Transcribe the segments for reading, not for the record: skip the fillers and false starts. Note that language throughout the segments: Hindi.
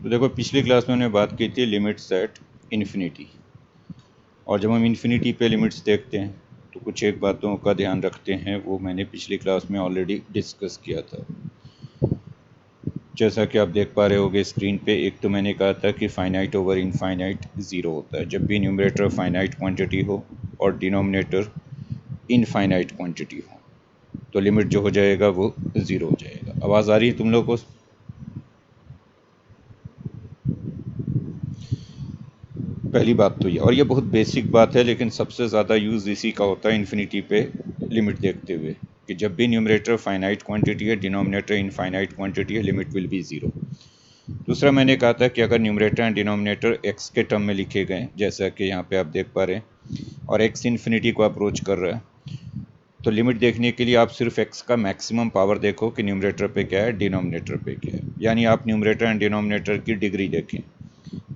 तो देखो पिछली क्लास में हमने बात की थी लिमिट्स एट इन्फिनिटी, और जब हम इन्फिनिटी पे लिमिट्स देखते हैं तो कुछ एक बातों का ध्यान रखते हैं, वो मैंने पिछली क्लास में ऑलरेडी डिस्कस किया था। जैसा कि आप देख पा रहे होगे स्क्रीन पे, एक तो मैंने कहा था कि फाइनाइट ओवर इनफाइनाइट ज़ीरो होता है जब भी न्यूमरेटर फाइनाइट क्वांटिटी हो और डिनोमिनेटर इनफाइनाइट क्वांटिटी हो, तो लिमिट जो हो जाएगा वो ज़ीरो हो जाएगा। आवाज़ आ रही है तुम लोगों को? पहली बात तो ये, और ये बहुत बेसिक बात है, लेकिन सबसे ज़्यादा यूज़ इसी का होता है इन्फिनिटी पे लिमिट देखते हुए, कि जब भी न्यूमरेटर फाइनाइट क्वांटिटी है, डिनोमिनेटर इनफाइनाइट क्वांटिटी है, लिमिट विल बी ज़ीरो। दूसरा मैंने कहा था कि अगर न्यूमरेटर एंड डिनोमिनेटर एक्स के टर्म में लिखे गए, जैसा कि यहाँ पे आप देख पा रहे हैं, और एक्स इन्फिनिटी को अप्रोच कर रहा है, तो लिमिट देखने के लिए आप सिर्फ एक्स का मैक्सिमम पावर देखो कि न्यूमरेटर पे क्या है, डिनोमिनेटर पे क्या है। यानी आप न्यूमरेटर एंड डिनोमिनेटर की डिग्री देखें।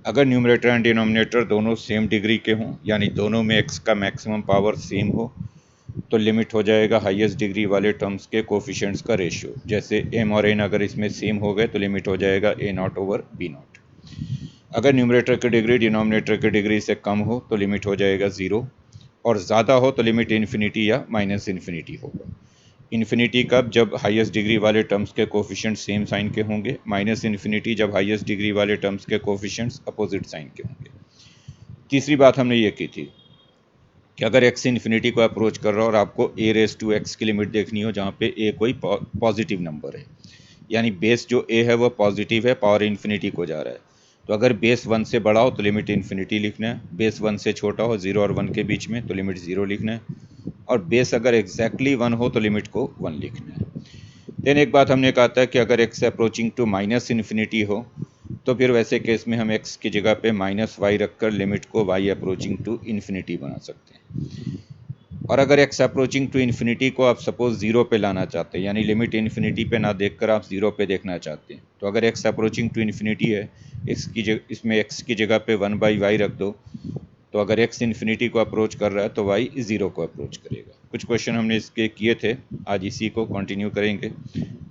अगर न्यूमरेटर एंड डिनोमिनेटर दोनों सेम डिग्री के हों, यानी दोनों में एक्स का मैक्सिमम पावर सेम हो, तो लिमिट हो जाएगा हाईएस्ट डिग्री वाले टर्म्स के कोफिशिएंट्स का रेशियो। जैसे एम और एन अगर इसमें सेम हो गए तो लिमिट हो जाएगा ए नॉट ओवर बी नॉट। अगर न्यूमरेटर की डिग्री डिनोमिनेटर की डिग्री से कम हो तो लिमिट हो जाएगा ज़ीरो, और ज़्यादा हो तो लिमिट इन्फिनिटी या माइनस इन्फिनिटी होगा। इन्फिनिटी कब? जब हाईएस्ट डिग्री वाले टर्म्स के कोफिशिएंट सेम साइन के होंगे। माइनस इन्फिनिटी जब हाईएस्ट डिग्री वाले टर्म्स के कोफिशिएंट्स अपोजिट साइन के होंगे। तीसरी बात हमने ये की थी कि अगर एक्स इन्फिनिटी को अप्रोच कर रहा हो और आपको ए रेस टू एक्स की लिमिट देखनी हो, जहाँ पे ए कोई पॉजिटिव नंबर है, यानी बेस जो ए है वो पॉजिटिव है, पावर इन्फिनिटी को जा रहा है, तो अगर बेस 1 से बड़ा हो तो लिमिट इन्फिनिटी लिखना है, बेस 1 से छोटा हो 0 और 1 के बीच में तो लिमिट 0 लिखना है, और बेस अगर एग्जैक्टली 1 हो तो लिमिट को 1 लिखना है। देन एक बात हमने कहा था कि अगर X approaching to minus infinity हो तो फिर वैसे केस में हम एक्स की जगह पे माइनस वाई रखकर लिमिट को वाई अप्रोचिंग टू इन्फिनिटी बना सकते हैं। और अगर एक्स अप्रोचिंग टू इन्फिनिटी को आप सपोज ज़ीरो पे लाना चाहते हैं, यानी लिमिट इन्फिनिटी पे ना देखकर आप ज़ीरो पे देखना चाहते हैं, तो अगर एक्स अप्रोचिंग टू इन्फिनिटी है, इसमें एक्स की जगह पे 1/y रख दो, तो अगर एक्स इन्फिनिटी को अप्रोच कर रहा है तो वाई ज़ीरो को अप्रोच करेगा। कुछ क्वेश्चन हमने इसके किए थे, आज इसी को कंटिन्यू करेंगे।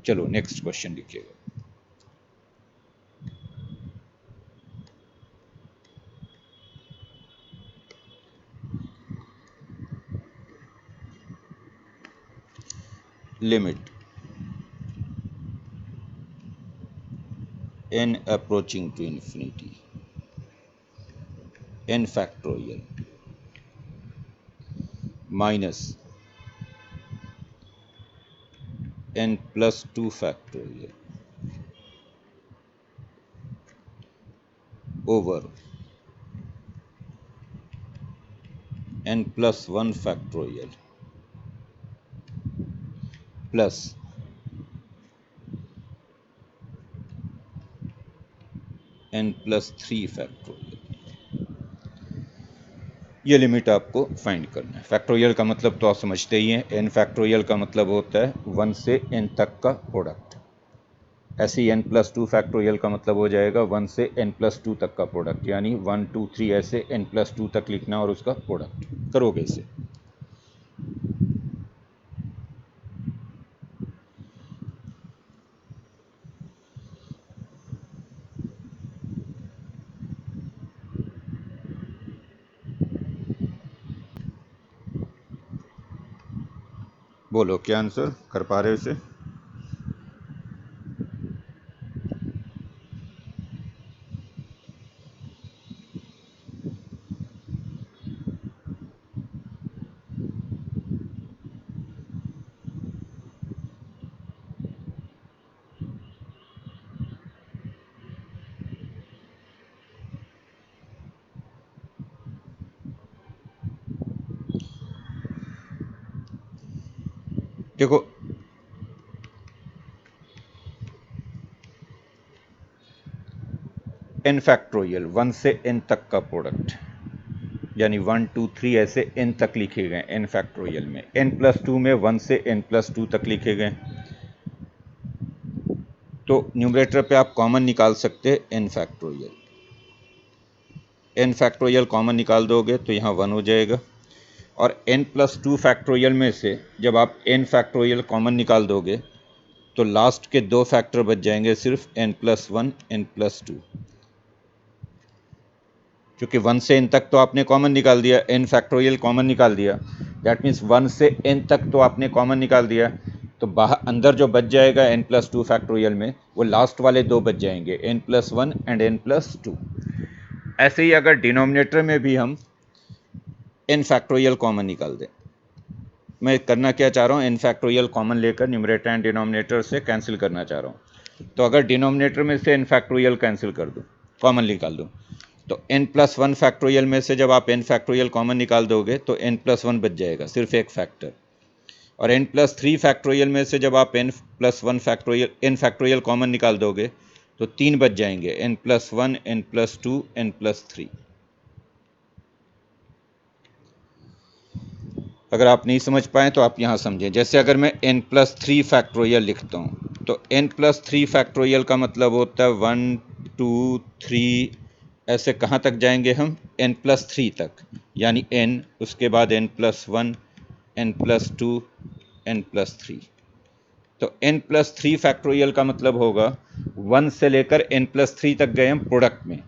चलो नेक्स्ट क्वेश्चन लिखिएगा। Limit n approaching to infinity n factorial minus n plus 2 factorial over n plus 1 factorial plus n plus 3 factorial। ये लिमिट आपको फाइंड करना है। फैक्टोरियल का मतलब तो आप समझते ही हैं, n फैक्टोरियल का मतलब होता है 1 से n तक का प्रोडक्ट। ऐसे ही n प्लस 2 फैक्टोरियल का मतलब हो जाएगा 1 से n प्लस 2 तक का प्रोडक्ट, यानी 1 2 3 ऐसे n प्लस 2 तक लिखना और उसका प्रोडक्ट करोगे इसे। बोलो क्या आंसर कर पा रहे हो इसे? देखो n फैक्टोरियल 1 से n तक का प्रोडक्ट, यानी 1 2 3 ऐसे n तक लिखे गए n फैक्टोरियल में। n प्लस 2 में 1 से n प्लस 2 तक लिखे गए, तो न्यूमरेटर पे आप कॉमन निकाल सकते हैं n factorial. n factorial common निकाल दोगे तो यहाँ 1 हो जाएगा, और n प्लस 2 फैक्टोरियल में से जब आप n फैक्टोरियल कॉमन निकाल दोगे तो लास्ट के दो फैक्टर बच जाएंगे सिर्फ n प्लस 1 n प्लस 2। क्योंकि 1 से n तक तो आपने कॉमन निकाल दिया, n फैक्टोरियल कॉमन निकाल दिया, दैट मीन्स 1 से n तक तो आपने कॉमन निकाल दिया, तो बाहर अंदर जो बच जाएगा n+2 फैक्टोरियल में, वो लास्ट वाले दो बच जाएंगे, n+1 एंड n+2। ऐसे ही अगर डिनोमिनेटर में भी हम n फैक्टोरियल कॉमन निकाल दें, मैं करना क्या चाह रहा हूँ, n फैक्टोरियल कॉमन लेकर न्यूमरेटर एंड डिनोमिनेटर से कैंसिल करना चाह रहा हूँ। तो अगर डिनोमिनेटर में से n फैक्टोरियल कैंसिल कर दूँ, कॉमन निकाल दूँ, तो n+1 फैक्टोरियल में से जब आप n फैक्टोरियल कॉमन निकाल दोगे तो n+1 बच जाएगा, सिर्फ एक फैक्टर। और n+3 फैक्टोरियल में से जब आप n+1 factorial n factorial common निकाल दोगे तो 3 बच जाएंगे, n+1 n+2 n+3। अगर आप नहीं समझ पाए तो आप यहाँ समझें। जैसे अगर मैं n+3 फैक्टोरियल लिखता हूँ तो n+3 फैक्टोरियल का मतलब होता है 1 2 3, ऐसे कहाँ तक जाएंगे हम, n+3 तक, यानी n, उसके बाद n+1 n+2 n+3। तो n+3 फैक्टोरियल का मतलब होगा 1 से लेकर n+3 तक गए हम प्रोडक्ट में,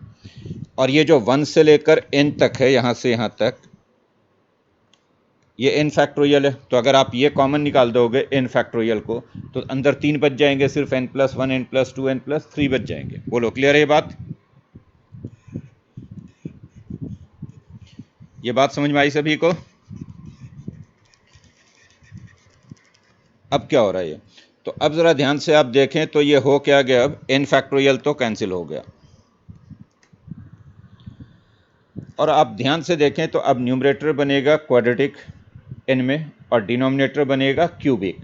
और ये जो 1 से लेकर n तक है, यहाँ से यहाँ तक, ये n फैक्टोरियल है। तो अगर आप ये कॉमन निकाल दोगे n फैक्टोरियल को, तो अंदर 3 बच जाएंगे, सिर्फ n+1 n+2 n+3 बच जाएंगे। बोलो, क्लियर है ये बात? ये बात समझ में आई सभी को? अब क्या हो रहा है ये? तो अब ज़रा ध्यान से आप देखें तो ये हो क्या गया, अब n फैक्टोरियल तो कैंसिल हो गया, और आप ध्यान से देखें तो अब न्यूमरेटर बनेगा क्वाड्रेटिक n में और डिनोमिनेटर बनेगा क्यूबिक,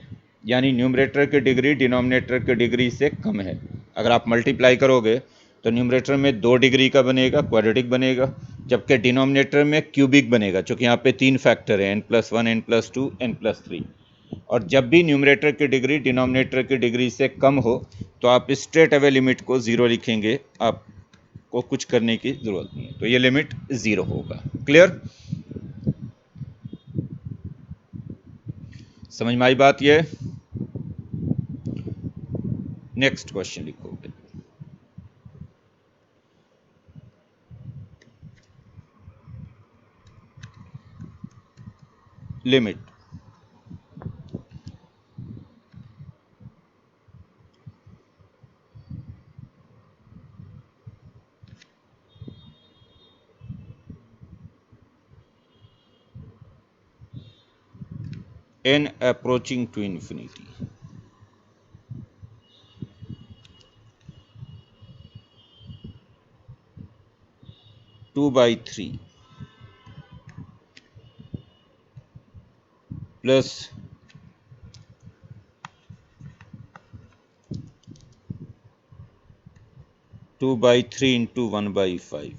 यानी न्यूमरेटर की डिग्री डिनोमिनेटर की डिग्री से कम है। अगर आप मल्टीप्लाई करोगे तो न्यूमरेटर में 2 डिग्री का बनेगा, क्वाड्रेटिक बनेगा, जबकि डिनोमिनेटर में क्यूबिक बनेगा, क्योंकि यहाँ पे 3 फैक्टर हैं, n+1 n+2 n+3। और जब भी न्यूमरेटर की डिग्री डिनोमिनेटर की डिग्री से कम हो तो आप स्ट्रेट अवे लिमिट को 0 लिखेंगे, आपको कुछ करने की ज़रूरत नहीं है, तो ये लिमिट 0 होगा। क्लियर? समझ में आई बात? ये नेक्स्ट क्वेश्चन लिखोगे, limit n approaching to infinity, 2/3 plus 2/3 into 1/5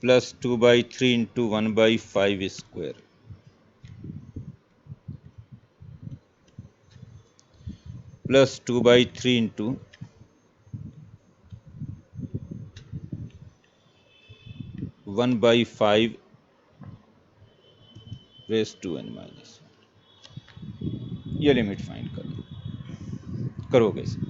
plus 2/3 into 1/5 square plus 2/3 into 1/5 raised to n minus, ये लिमिट फाइंड करोगे इसे।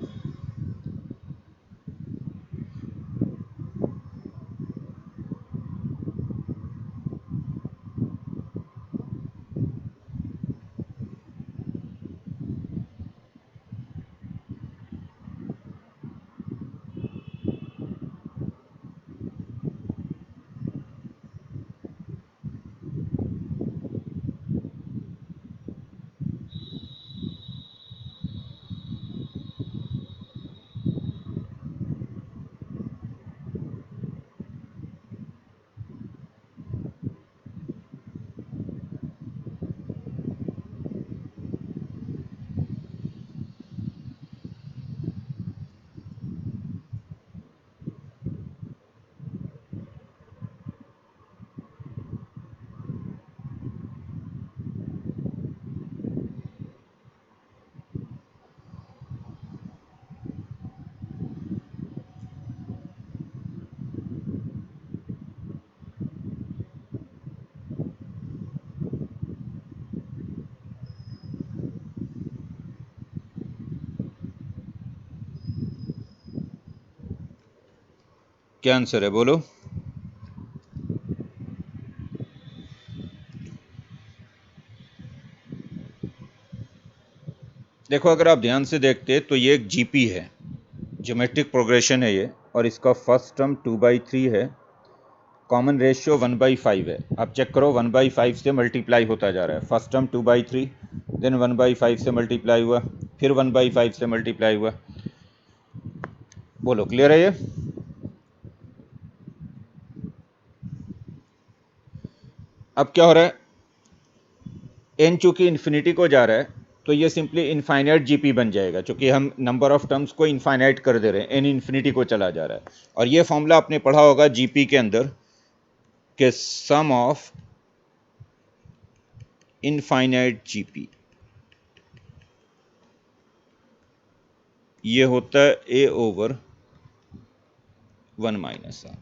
क्या आंसर है बोलो। देखो अगर आप ध्यान से देखते तो ये एक जीपी है, ज्योमेट्रिक प्रोग्रेशन है ये, और इसका फर्स्ट टर्म 2/3 है, कॉमन रेशियो 1/5 है। आप चेक करो 1/5 से मल्टीप्लाई होता जा रहा है। फर्स्ट टर्म 2/3, देन 1/5 से मल्टीप्लाई हुआ, फिर 1/5 से मल्टीप्लाई हुआ। बोलो क्लियर है ये। अब क्या हो रहा है, एन चूंकि इन्फिनिटी को जा रहा है तो ये सिंपली इनफाइनाइट जीपी बन जाएगा, क्योंकि हम नंबर ऑफ टर्म्स को इनफाइनाइट कर दे रहे हैं, एन इन्फिनिटी को चला जा रहा है। और ये फॉर्मूला आपने पढ़ा होगा जीपी के अंदर के सम ऑफ इनफाइनाइट जीपी, ये होता है A over 1 minus R.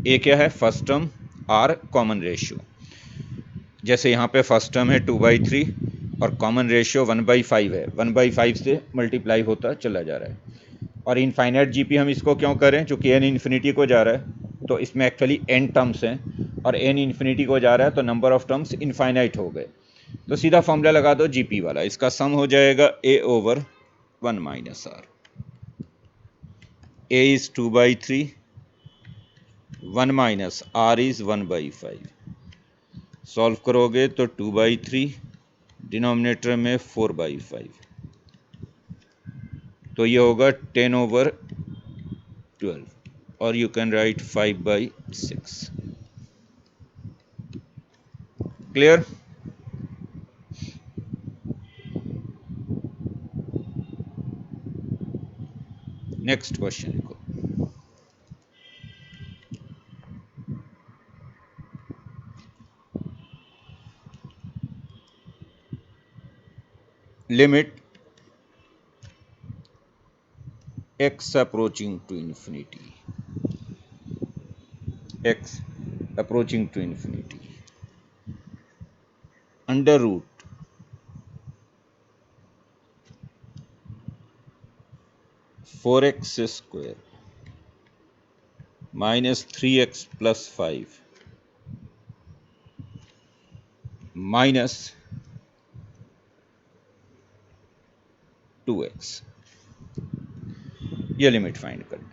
A क्या है, first term, R common ratio. जैसे यहाँ पे फर्स्ट टर्म है 2/3 और कॉमन रेशियो 1/5 है, 1/5 से मल्टीप्लाई होता चला जा रहा है। और इनफाइनाइट जीपी हम इसको क्यों करें, चूँकि एन इन्फिनिटी को जा रहा है तो इसमें एक्चुअली एन टर्म्स हैं, और एन इन्फिनिटी को जा रहा है तो नंबर ऑफ टर्म्स इनफाइनाइट हो गए। तो सीधा फॉर्मूला लगा दो जीपी वाला, इसका सम हो जाएगा A over 1 minus R. A is 2/3, 1 minus R is 1/5। Solve करोगे तो 2/3, डिनोमिनेटर में 4/5, तो ये होगा 10/12, और you can write 5/6। Clear. Next question लिखो। Limit x approaching to infinity, x approaching to infinity, under root 4x square minus 3x plus 5 minus 2x, ये लिमिट फाइंड करना।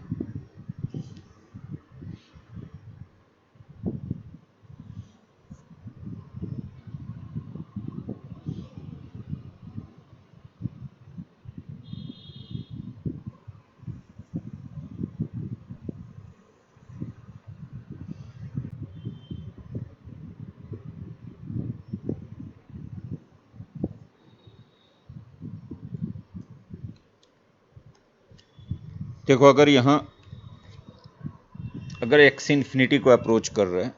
देखो अगर यहाँ अगर x इन्फिनिटी को अप्रोच कर रहा है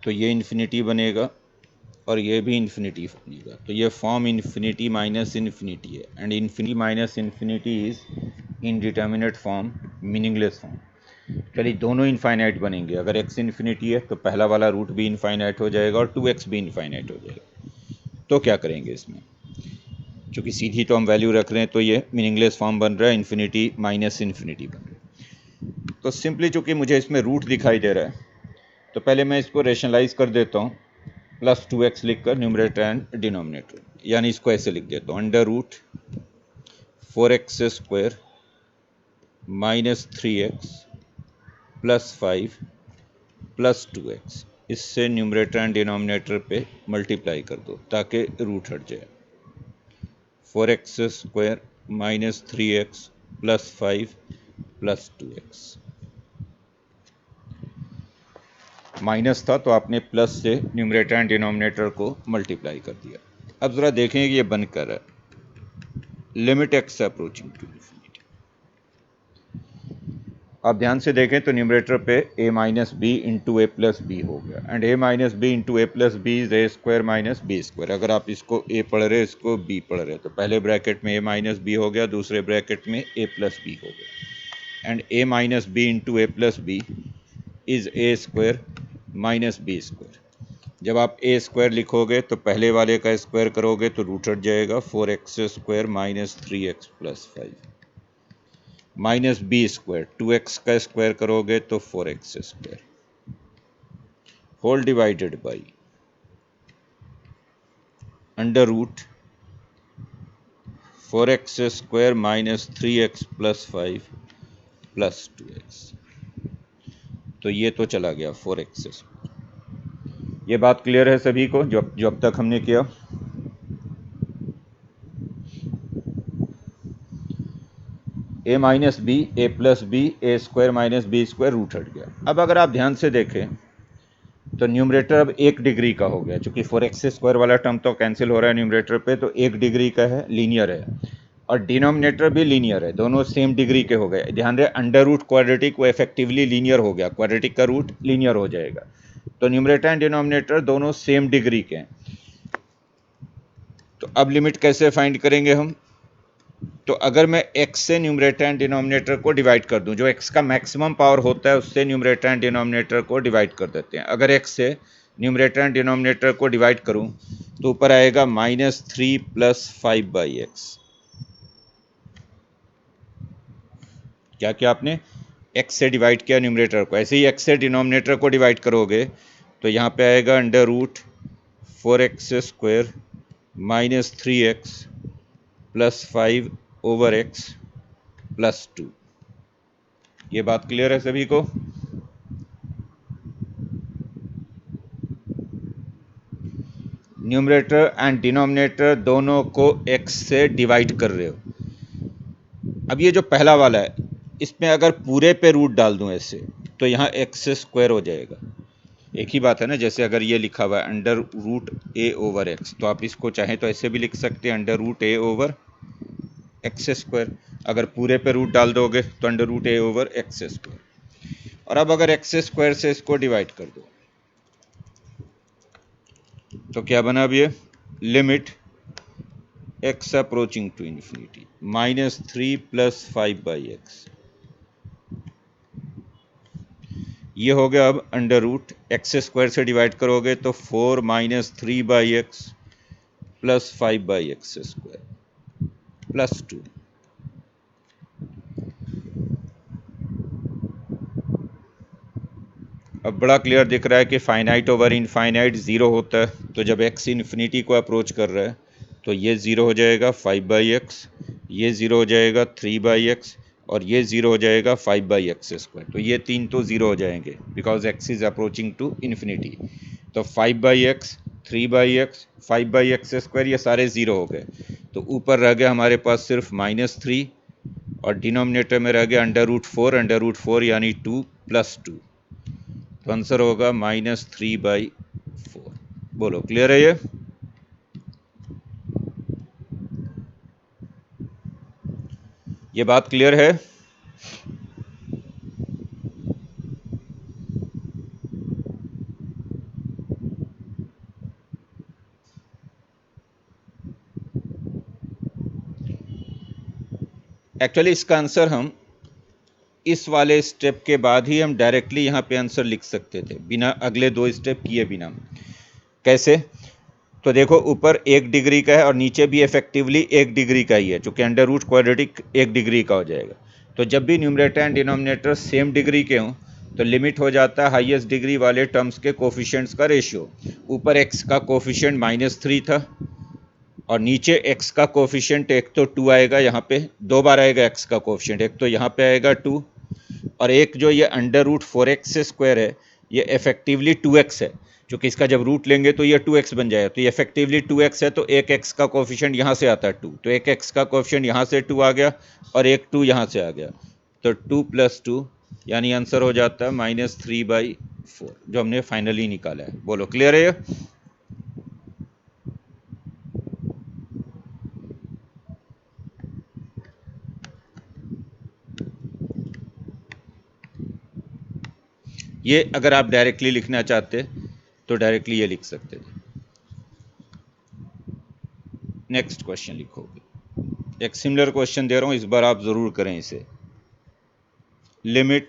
तो ये इन्फिनिटी बनेगा और ये भी इन्फिनिटी बनेगा, तो ये फॉर्म इन्फिनिटी माइनस इन्फिनिटी है, and infinity minus infinity is indeterminate form, meaningless form. चलिए दोनों इनफाइनाइट बनेंगे, अगर x इन्फिनिटी है तो पहला वाला रूट भी इनफाइनाइट हो जाएगा और 2x भी इनफाइनाइट हो जाएगा। तो क्या करेंगे इसमें, क्योंकि सीधी तो हम वैल्यू रख रहे हैं तो ये मीनिंगलेस फॉर्म बन रहा है, इन्फिनिटी माइनस इन्फिनिटी बन रहा है। तो सिंपली चूंकि मुझे इसमें रूट दिखाई दे रहा है तो पहले मैं इसको रेशनलाइज कर देता हूँ, प्लस 2x लिख कर न्यूमरेटर एंड डिनोमिनेटर, यानी इसको ऐसे लिख देता हूँ, under root 4x square minus 3x plus 5 plus 2x, इससे न्यूमरेटर एंड डिनोमिनेटर पे मल्टीप्लाई कर दो ताकि रूट हट जाए। 4x square minus 3x plus 5 plus 2x, minus था तो आपने प्लस से न्यूमरेटर एंड डिनोमिनेटर को मल्टीप्लाई कर दिया। अब ज़रा देखें कि ये बन कर है, limit x approaching to infinity. आप ध्यान से देखें तो न्यूमरेटर पे a minus B into A plus B हो गया, and a minus B into A plus B is A square minus B square. अगर आप इसको a पढ़ रहे इसको b पढ़ रहे तो पहले ब्रैकेट में a माइनस बी हो गया, दूसरे ब्रैकेट में a प्लस बी हो गया, and a minus B into A plus B is A square minus B square. जब आप ए स्क्वायर लिखोगे तो पहले वाले का स्क्वायर करोगे तो रूट हट जाएगा, 4x square minus 3x plus 5। Minus B square, 2x का स्क्वायर करोगे तो 4x square, whole divided by under root 4x square minus 3x plus 5 plus 2x। तो ये तो चला गया 4x स्क्वायर। ये बात क्लियर है सभी को जो अब तक हमने किया? A minus B, A plus B, A square minus B square root हट गया। अब अगर आप ध्यान से देखें तो न्यूमरेटर अब 1 डिग्री का हो गया, क्योंकि 4x स्क्वायर वाला टर्म तो कैंसिल हो रहा है न्यूमरेटर पे, तो 1 डिग्री का है, लीनियर है, और डिनोमिनेटर भी लीनियर है, दोनों सेम डिग्री के हो गए। ध्यान रहे अंडर रूट क्वाड्रेटिक वो इफेक्टिवली लीनियर हो गया, क्वाड्रेटिक का रूट लीनियर हो जाएगा, तो न्यूमरेटर एंड डिनोमिनेटर दोनों सेम डिग्री के हैं। तो अब लिमिट कैसे फाइंड करेंगे हम? तो अगर मैं x से न्यूमरेटर एंड डिनोमिनेटर को डिवाइड कर दूं, जो x का मैक्सिमम पावर होता है उससे न्यूमरेटर एंड डिनोमिनेटर को डिवाइड कर देते हैं। अगर x से न्यूमरेटर एंड डिनोमिनेटर को डिवाइड करूं तो ऊपर आएगा -3 प्लस 5/x। क्या क्या आपने x से डिवाइड किया न्यूमरेटर को, ऐसे ही x से डिनोमिनेटर को डिवाइड करोगे तो यहाँ पे आएगा under root 4x square minus 3x plus 5/x plus 2। ये बात क्लियर है सभी को? न्यूमरेटर एंड डिनोमिनेटर दोनों को x से डिवाइड कर रहे हो। अब ये जो पहला वाला है इसमें अगर पूरे पे रूट डाल दूं ऐसे तो यहाँ x स्क्वायर हो जाएगा। एक ही बात है ना, जैसे अगर ये लिखा हुआ है under root a over x, तो आप इसको चाहें तो ऐसे भी लिख सकते हैं under root a over X square. अगर पूरे पे रूट डाल दोगे तो under root a over X square. और अब अगर एक्स स्क्वायर से इसको डिवाइड कर दो तो क्या बना? अब ये limit x approaching to infinity -3 plus 5/x। ये हो गया अब अंडर रूट एक्स स्क्वायर से डिवाइड करोगे तो 4 - 3/x plus 5/x square plus 2। अब बड़ा क्लियर दिख रहा है कि फाइनाइट ओवर इनफाइनाइट ज़ीरो होता है, तो जब x इन्फिनिटी को अप्रोच कर रहा है तो ये ज़ीरो हो जाएगा 5/x, ये ज़ीरो हो जाएगा 3/x, और ये ज़ीरो हो जाएगा 5/x स्क्वायर। तो ये तीन तो ज़ीरो हो जाएंगे because x is approaching to infinity. तो 5/x, 3/x, 5/x स्क्वायर ये सारे ज़ीरो हो गए, तो ऊपर रह गया हमारे पास सिर्फ -3, और डिनोमिनेटर में रह गया अंडर रूट 4 यानी 2 प्लस 2। तो आंसर होगा -3/4। बोलो क्लियर है ये बात क्लियर है? एक्चुअली इसका आंसर हम इस वाले स्टेप के बाद ही हम डायरेक्टली यहाँ पे आंसर लिख सकते थे बिना अगले दो स्टेप किए बिना। कैसे? तो देखो ऊपर 1 डिग्री का है और नीचे भी इफेक्टिवली 1 डिग्री का ही है, चूंकि अंडर रूट क्वाड्रेटिक 1 डिग्री का हो जाएगा। तो जब भी numerator and denominator same degree के हों तो लिमिट हो जाता है हाईएस्ट डिग्री वाले टर्म्स के कोफिशिएंट्स का रेशियो। ऊपर x का कोफिशिएंट -3 था और नीचे x का कोफिशिएंट एक तो 2 आएगा, यहाँ पे दो बार आएगा x का कोफिशिएंट, एक तो यहाँ पे आएगा 2, और एक जो ये अंडर रूट 4x स्क्वायर है ये इफेक्टिवली 2x है, क्योंकि इसका जब रूट लेंगे तो ये 2x बन जाएगा, तो ये इफेक्टिवली 2x है, तो एक x का कोफिशिएंट यहाँ से आता है 2, तो एक x का कोफिशिएंट यहाँ से 2 आ गया और एक 2 यहाँ से आ गया, तो 2 + 2 यानी आंसर हो जाता है -3/4 जो हमने फाइनली निकाला है। बोलो क्लियर है ये? अगर आप डायरेक्टली लिखना चाहते तो डायरेक्टली ये लिख सकते थे। नेक्स्ट क्वेश्चन लिखोगे। एक सिमिलर क्वेश्चन दे रहा हूं, इस बार आप जरूर करें इसे। Limit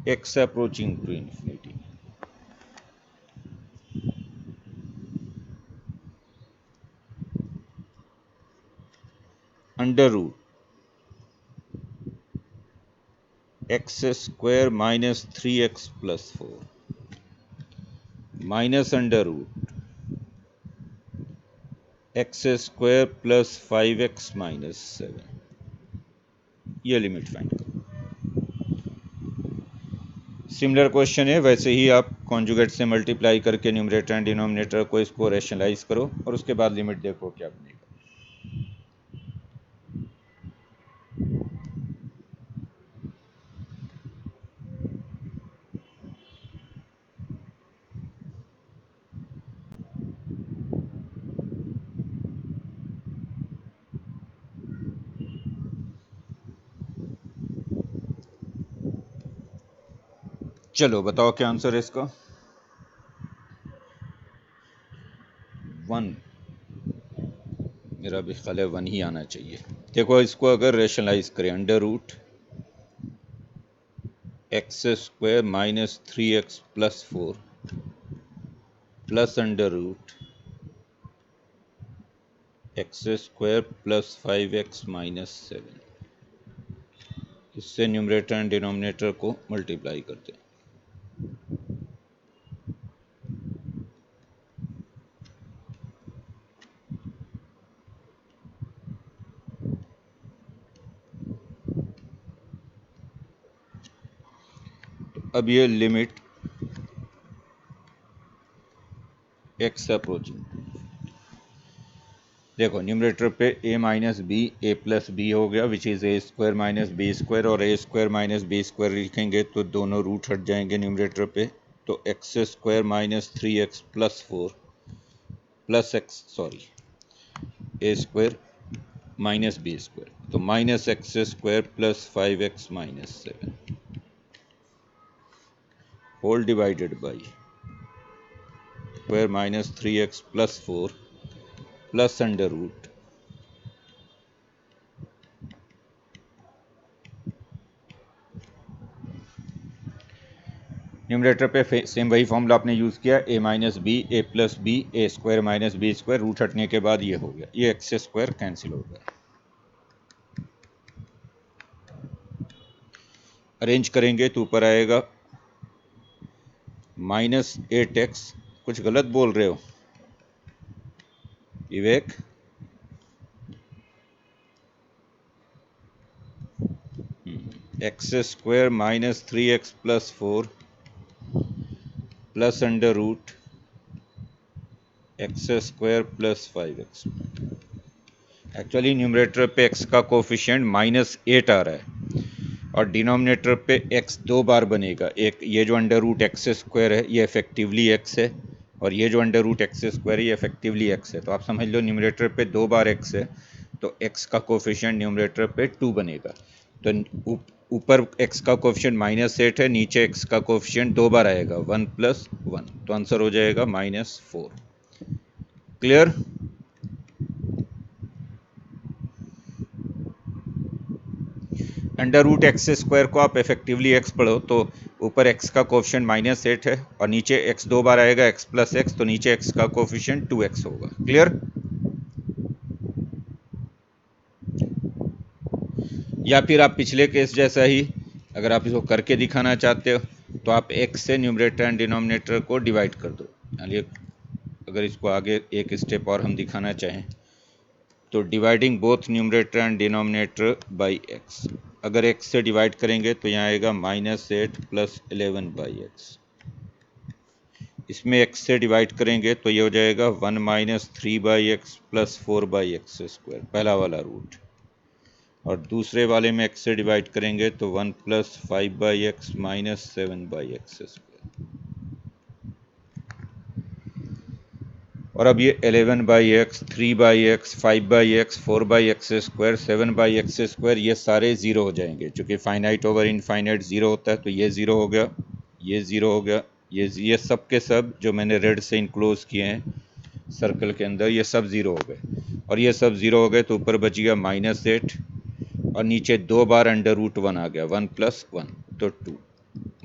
x approaching to infinity, under root X square minus 3x plus 4 minus under root X square plus 5x minus 7, ये लिमिट फाइंड करो। सिमिलर क्वेश्चन है, वैसे ही आप कॉन्जुगेट से मल्टीप्लाई करके न्यूमरेटर एंड डिनोमिनेटर को इसको रैशनलाइज करो और उसके बाद लिमिट देखो क्या बनेगा। चलो बताओ क्या आंसर है इसका। 1, मेरा भी ख्याल है 1 ही आना चाहिए। देखो इसको अगर रैशनलाइज करें, under root X square minus 3x plus 4 plus under root X square plus 5x minus 7, इससे न्यूमरेटर एंड डिनोमिनेटर को मल्टीप्लाई करते हैं। अब ये लिमिट x अप्रोचिंग, देखो न्यूमरेटर पे a minus B A plus B हो गया, which is A square minus B square, और A square minus B square लिखेंगे तो दोनों रूट हट जाएंगे न्यूमरेटर पे, तो X square minus 3x plus 4 plus X sorry A square minus B square, तो minus X square plus 5x minus 7 whole divided by square minus 3x plus 4 plus under root numerator पे सेम वही फॉर्मूला आपने यूज़ किया, a minus B A plus B A square minus B square, root हटने के बाद ये हो गया, ये एक्स स्क्वायर कैंसिल हो गया। अरेंज करेंगे तो ऊपर आएगा माइनस 8x, कुछ गलत बोल रहे हो Vivek? X square minus 3x plus 4 plus under root X square plus 5x। Actually numerator पे x का कोफिशिएंट माइनस 8 आ रहा है और डिनोमिनेटर पे x 2 बार बनेगा। एक ये जो अंडर रूट एक्स स्क्वायर है ये इफेक्टिवली x है, और ये जो अंडर रूट एक्स स्क्वायर है ये इफेक्टिवली x है। तो आप समझ लो न्यूमरेटर पे 2 बार x है, तो x का कोफिशिएंट न्यूमरेटर पे 2 बनेगा। तो ऊपर x का कोफिशिएंट माइनस 8 है, नीचे x का कोफिशिएंट 2 बार आएगा, 1 प्लस 1, तो आंसर हो जाएगा minus 4। Clear? Under root X square को आप इफेक्टिवली एक्स पढ़ो तो ऊपर एक्स का कोफिशिएंट माइनस 8 है और नीचे एक्स 2 बार आएगा, एक्स प्लस एक्स, तो नीचे एक्स का कोफिशिएंट 2x होगा। क्लियर? या फिर आप पिछले केस जैसा ही अगर आप इसको करके दिखाना चाहते हो तो आप x से न्यूमरेटर एंड डिनोमिनेटर को डिवाइड कर दो। यानी अगर इसको आगे एक स्टेप और हम दिखाना चाहें तो dividing both numerator and denominator by x, अगर x से डिवाइड करेंगे तो यहाँ आएगा माइनस 8 प्लस 11 बाई एक्स। इसमें x से डिवाइड करेंगे तो ये हो जाएगा 1 minus 3 by x plus 4 by x square, पहला वाला रूट, और दूसरे वाले में x से डिवाइड करेंगे तो 1 plus 5 by x minus 7 by x square, और अब ये 11 by x, 3 by x, 5 by x, 4 by x square, 7 by x square, ये सारे ज़ीरो हो जाएंगे। चूँकि फाइनाइट ओवर इनफाइनाइट ज़ीरो होता है तो ये ज़ीरो हो गया, ये ज़ीरो हो गया, ये सब के सब जो मैंने रेड से इनक्लोज किए हैं सर्कल के अंदर, ये सब ज़ीरो हो गए, और ये सब ज़ीरो हो गए तो ऊपर बच गया माइनस 8 और नीचे 2 बार अंडर रूट 1 आ गया, 1 प्लस 1 तो 2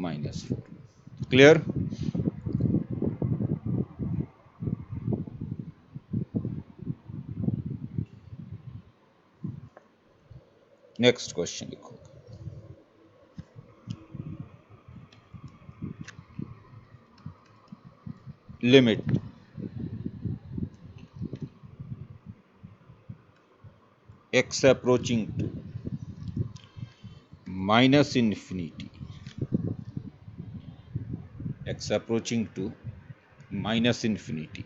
माइनस 4। क्लियर? नेक्स्ट क्वेश्चन लिखो। Limit x approaching to minus infinity, x approaching to minus infinity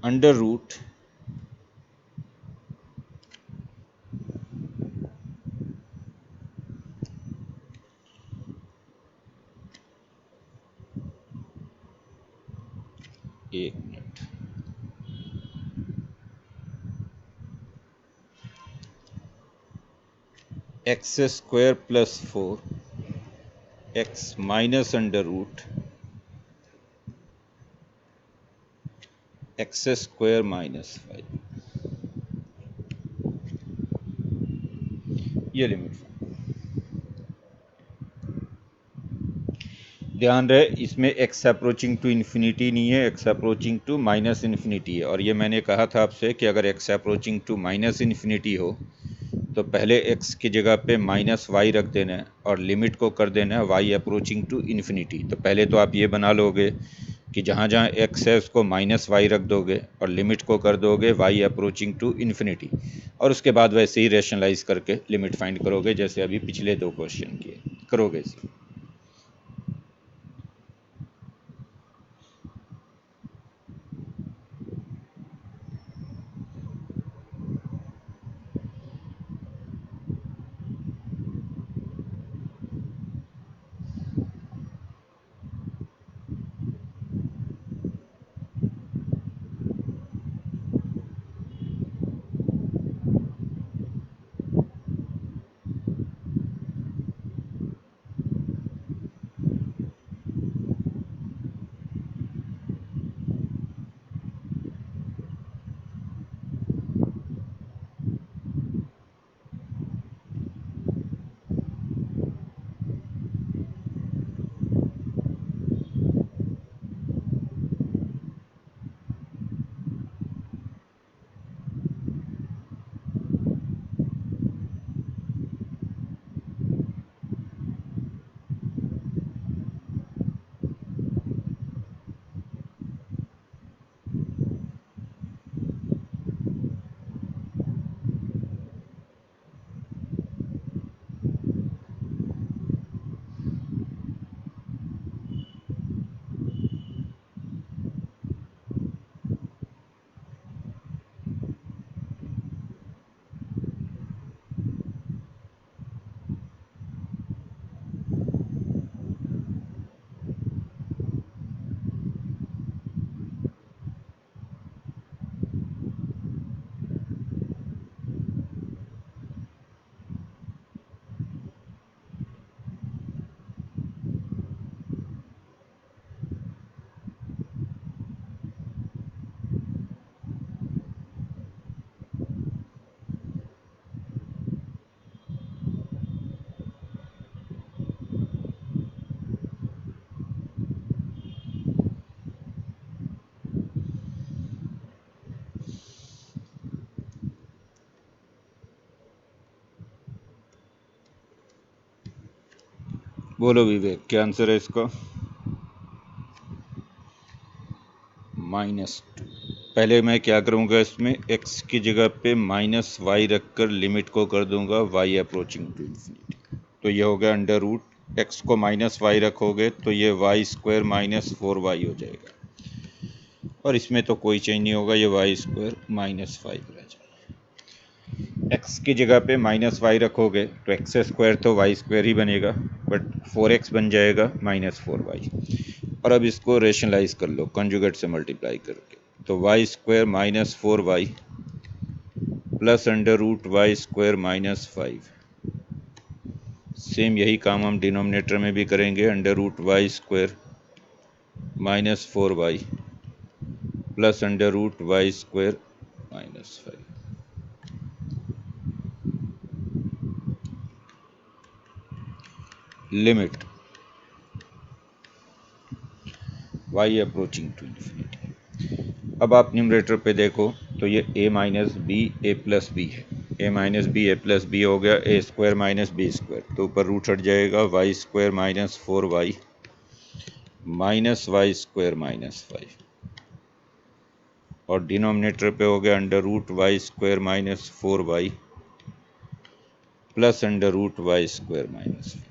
under root एक minute, X square plus 4 X minus under root X square minus 5, ये लिमिट। ध्यान रहे इसमें एक्स अप्रोचिंग टू इन्फिनिटी नहीं है, X approaching to minus infinity है। और ये मैंने कहा था आपसे कि अगर X approaching to minus infinity हो तो पहले एक्स की जगह पे माइनस वाई रख देना है और लिमिट को कर देना है वाई अप्रोचिंग टू इन्फिनिटी। तो पहले तो आप ये बना लोगे कि जहाँ जहाँ एक्स है उसको माइनस वाई रख दोगे और लिमिट को कर दोगे वाई अप्रोचिंग टू इन्फिनिटी, और उसके बाद वैसे ही रेशनलाइज करके लिमिट फाइंड करोगे जैसे अभी पिछले दो क्वेश्चन किए करोगे इसी। बोलो विवेक क्या आंसर है इसका? -2। पहले मैं क्या करूँगा, इसमें x की जगह पे -y रखकर लिमिट को कर दूंगा y अप्रोचिंग टू इन्फिनिटी। तो ये हो गया अंडर रूट, एक्स को -y रखोगे तो ये वाई स्क्वायर -4y हो जाएगा, और इसमें तो कोई चेंज नहीं होगा, ये वाई स्क्वायर -5 रह जाएगा। एक्स की जगह पे -y रखोगे तो एक्स स्क्वायर तो वाई स्क्वायर ही बनेगा, बट 4x बन जाएगा -4y। और अब इसको रेशनलाइज कर लो कंजुगेट से मल्टीप्लाई करके, तो y square -4y plus under root y square -5। Same यही काम हम डिनोमिनेटर में भी करेंगे, under root y square -4y plus under root y square -5। Limit y approaching to infinity. अब आप न्यूमरेटर पे देखो तो ये a minus B A plus b है, a minus B A plus B हो गया a square minus B square, तो ऊपर रूट हट जाएगा Y square minus 4y minus y square minus 5, और डिनोमिनेटर पे हो गया under root y square minus 4y plus under root y square minus 5।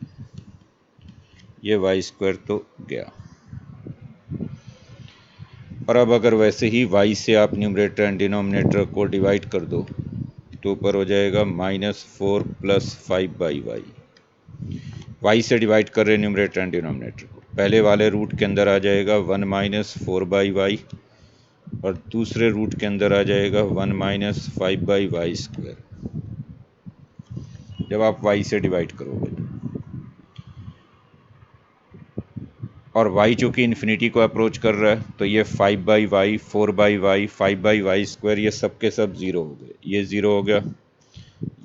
ये वाई स्क्वायर तो गया। और अब अगर वैसे ही y से आप न्यूमरेटर एंड डिनोमिनेटर को डिवाइड कर दो तो ऊपर हो जाएगा माइनस 4 प्लस 5/y। y से डिवाइड कर रहे हैं न्यूमरेटर एंड डिनोमिनेटर को, पहले वाले रूट के अंदर आ जाएगा 1 माइनस 4/y और दूसरे रूट के अंदर आ जाएगा 1 माइनस 5/y स्क्वायर, जब आप y से डिवाइड करोगे तो। और y चूँकि इन्फिनिटी को अप्रोच कर रहा है तो ये 5/y 4/y 5/y स्क्वायर ये सब के सब ज़ीरो हो गए, ये ज़ीरो हो गया,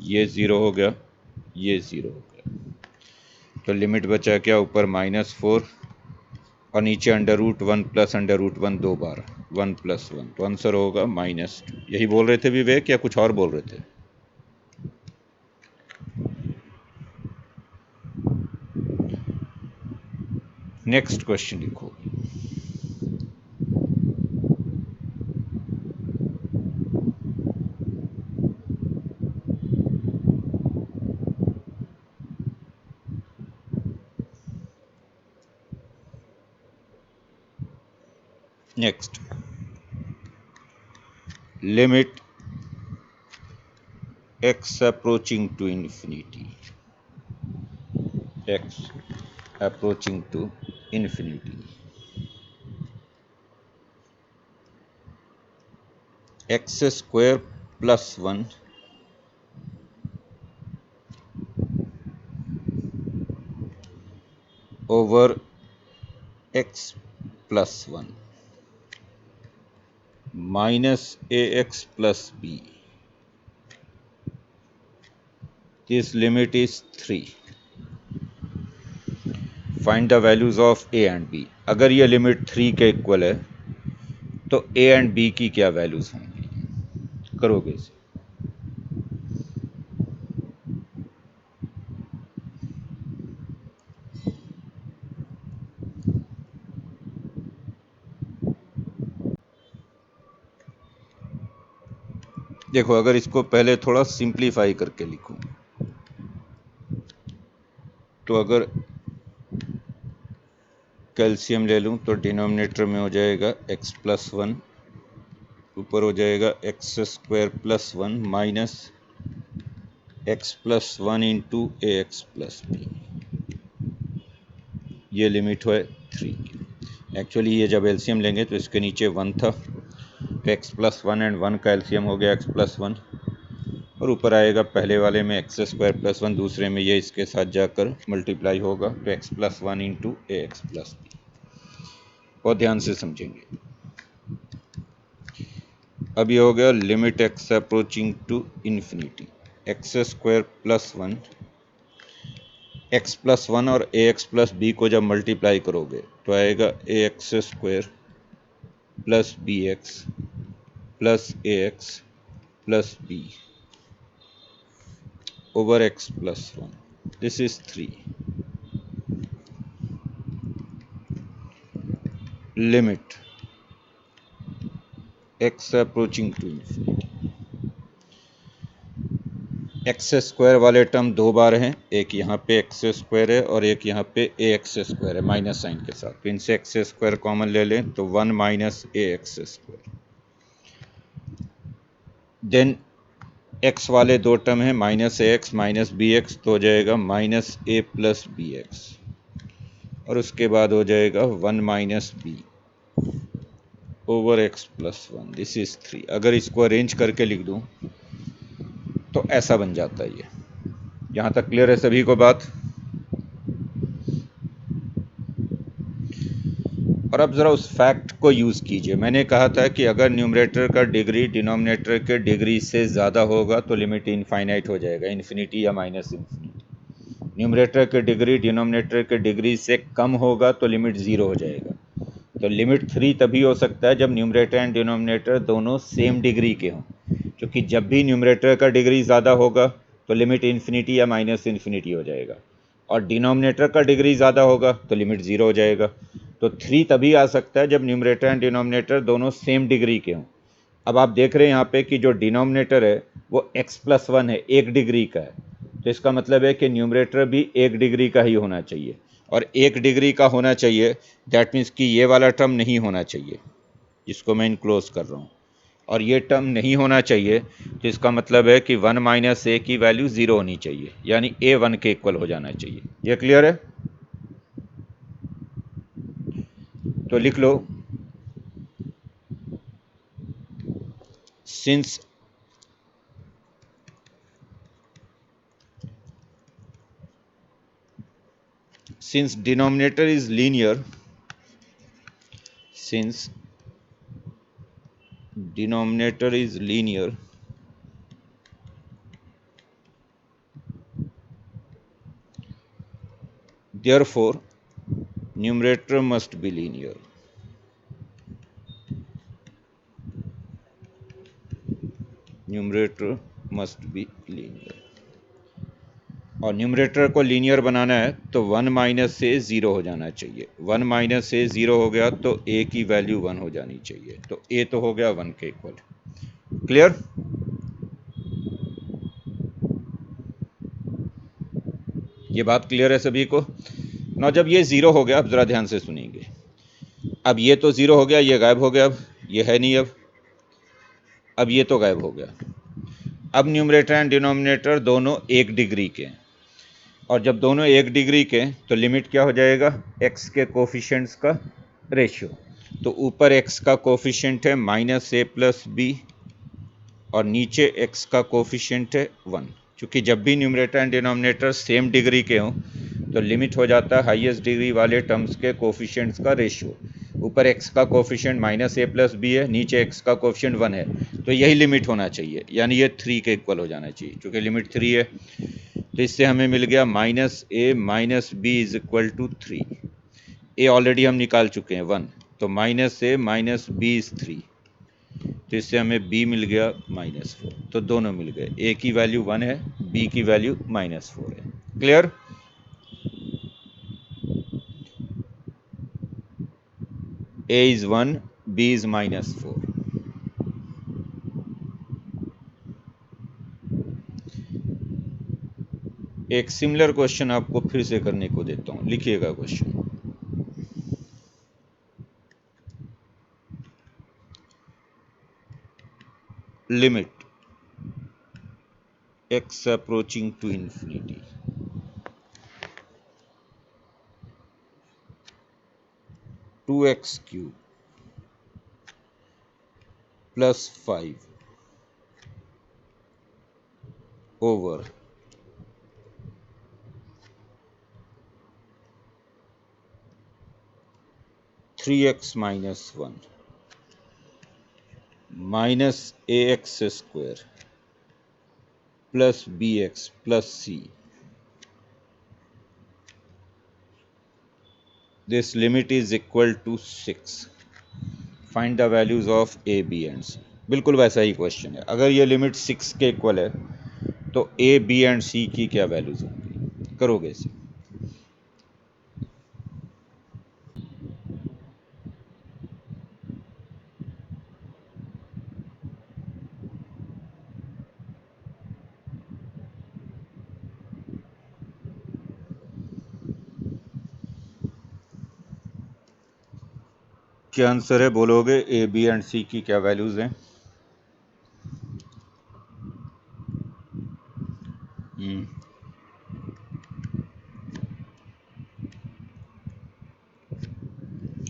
ये ज़ीरो हो गया, ये ज़ीरो हो गया। तो लिमिट बचा क्या, ऊपर -4 और नीचे under root 1 plus under root 1 दो बार 1 + 1, तो आंसर होगा -2। यही बोल रहे थे विवेक या कुछ और बोल रहे थे? नेक्स्ट क्वेश्चन लिखो। Next, limit x approaching to infinity, x approaching to infinity, x square plus 1 over x plus 1 minus ax plus b. This limit is 3. Find the values of a and b. अगर ये लिमिट 3 के इक्वल है तो a एंड b की क्या वैल्यूज होंगी, करोगे इसे। देखो अगर इसको पहले थोड़ा सिंप्लीफाई करके लिखूं तो अगर कैल्शियम ले लूं तो डिनोमिनेटर में हो जाएगा x प्लस 1, ऊपर हो जाएगा x square plus 1 minus x plus 1 into ए एक्स प्लस बी। ये लिमिट है 3। एक्चुअली ये जब एलसीएम लेंगे तो इसके नीचे 1 था तो x प्लस 1 एंड 1 का एलसीएम हो गया x प्लस 1, और ऊपर आएगा पहले वाले में एक्स स्क्वायर प्लस 1, दूसरे में ये इसके साथ जाकर मल्टीप्लाई होगा तो x प्लस 1 इंटू ए एक्स प्लस बी। बहुत ध्यान से समझेंगे। अब ये हो गया limit x approaching to infinity, x square plus 1, x plus 1 और ए एक्स प्लस बी को जब मल्टीप्लाई करोगे तो आएगा A x square plus B X plus A x plus B over x plus 1। This is 3। Limit x approaching to infinity, x square वाले टर्म दो बार हैं, एक यहाँ पे एक्स स्क्वायर है और एक यहाँ पे ए एक्स स्क्वायर है माइनस साइन के साथ, तो इनसे एक्स स्क्वायर कॉमन ले लें तो 1 minus a x square. Then x वाले दो टर्म हैं minus a x minus b x, तो हो जाएगा minus a plus B x, और उसके बाद हो जाएगा 1 minus b over x plus 1। This is 3। अगर इसको अरेंज करके लिख दूं तो ऐसा बन जाता है। ये यहाँ तक क्लियर है सभी को बात? और अब ज़रा उस फैक्ट को यूज़ कीजिए। मैंने कहा था कि अगर न्यूमरेटर का डिग्री डिनोमिनेटर के डिग्री से ज़्यादा होगा तो लिमिट इनफाइनाइट हो जाएगा, इन्फिनिटी या माइनस इन्फिनिटी। न्यूमरेटर की डिग्री डिनोमिनेटर की डिग्री से कम होगा तो लिमिट 0 हो जाएगा। तो लिमिट 3 तभी हो सकता है जब न्यूमरेटर एंड डिनोमिनेटर दोनों सेम डिग्री के हों, क्योंकि जब भी न्यूमरेटर का डिग्री ज़्यादा होगा तो लिमिट इन्फिनिटी या माइनस इन्फिनिटी हो जाएगा, और डिनोमिनेटर का डिग्री ज़्यादा होगा तो लिमिट 0 हो जाएगा। तो 3 तभी आ सकता है जब न्यूमरेटर एंड डिनोमिनेटर दोनों सेम डिग्री के हों। अब आप देख रहे हैं यहाँ पे कि जो डिनोमिनेटर है वो x+1 है, 1 डिग्री का है, तो इसका मतलब है कि न्यूमरेटर भी 1 डिग्री का ही होना चाहिए, और 1 डिग्री का होना चाहिए, दैट मीन्स कि ये वाला टर्म नहीं होना चाहिए जिसको मैं इनक्लोज कर रहा हूँ, और ये टर्म नहीं होना चाहिए, तो इसका मतलब है कि 1 माइनस ए की वैल्यू 0 होनी चाहिए, यानी ए 1 के इक्वल हो जाना चाहिए। ये क्लियर है? तो लिख लो, since denominator is linear, since denominator is linear, therefore numerator must be linear. Numerator must be linear, और न्यूमरेटर को लीनियर बनाना है तो 1 माइनस से 0 हो जाना चाहिए। 1 माइनस से 0 हो गया तो a की वैल्यू 1 हो जानी चाहिए, तो a तो हो गया 1 के इक्वल। क्लियर? ये बात क्लियर है सभी को ना? जब ये 0 हो गया, अब ज़रा ध्यान से सुनेंगे, अब ये तो 0 हो गया, ये गायब हो गया, अब ये है नहीं, अब ये तो गायब हो गया। अब न्यूमरेटर एंड डिनोमिनेटर दोनों 1 डिग्री के हैं, और जब दोनों 1 डिग्री के तो लिमिट क्या हो जाएगा? x के कोफिशिएंट्स का रेशियो। तो ऊपर x का कोफिशिएंट है -a+b, और नीचे x का कोफिशिएंट है 1। क्योंकि जब भी numerator and denominator same degree के हों तो लिमिट हो जाता है हाईएस्ट डिग्री वाले टर्म्स के कोफिशिएंट्स का रेशियो। ऊपर x का कोफिशिएंट -a+b है, नीचे x का कोफिशिएंट 1 है, तो यही लिमिट होना चाहिए, यानी ये 3 के इक्वल हो जाना चाहिए। क्योंकि लिमिट 3 है तो इससे हमें मिल गया -a - b is equal to 3। a already हम निकाल चुके हैं 1, तो -a - b इज 3, तो इससे हमें b मिल गया -4। तो दोनों मिल गए, a की वैल्यू 1 है, b की वैल्यू -4 है। Clear? a is 1, b is -4। एक सिमिलर क्वेश्चन आपको फिर से करने को देता हूं, लिखिएगा question. Limit x approaching to infinity, 2x³ +5 over 3x - 1 -ax² plus bx plus c. This limit is equal to 6. Find the values of a, b and c. बिल्कुल वैसा ही क्वेश्चन है। अगर ये लिमिट 6 के इक्वल है तो a, b एंड c की क्या वैल्यूज होंगी? करोगे इसे? क्या आंसर है बोलोगे? ए, बी एंड सी की क्या वैल्यूज हैं?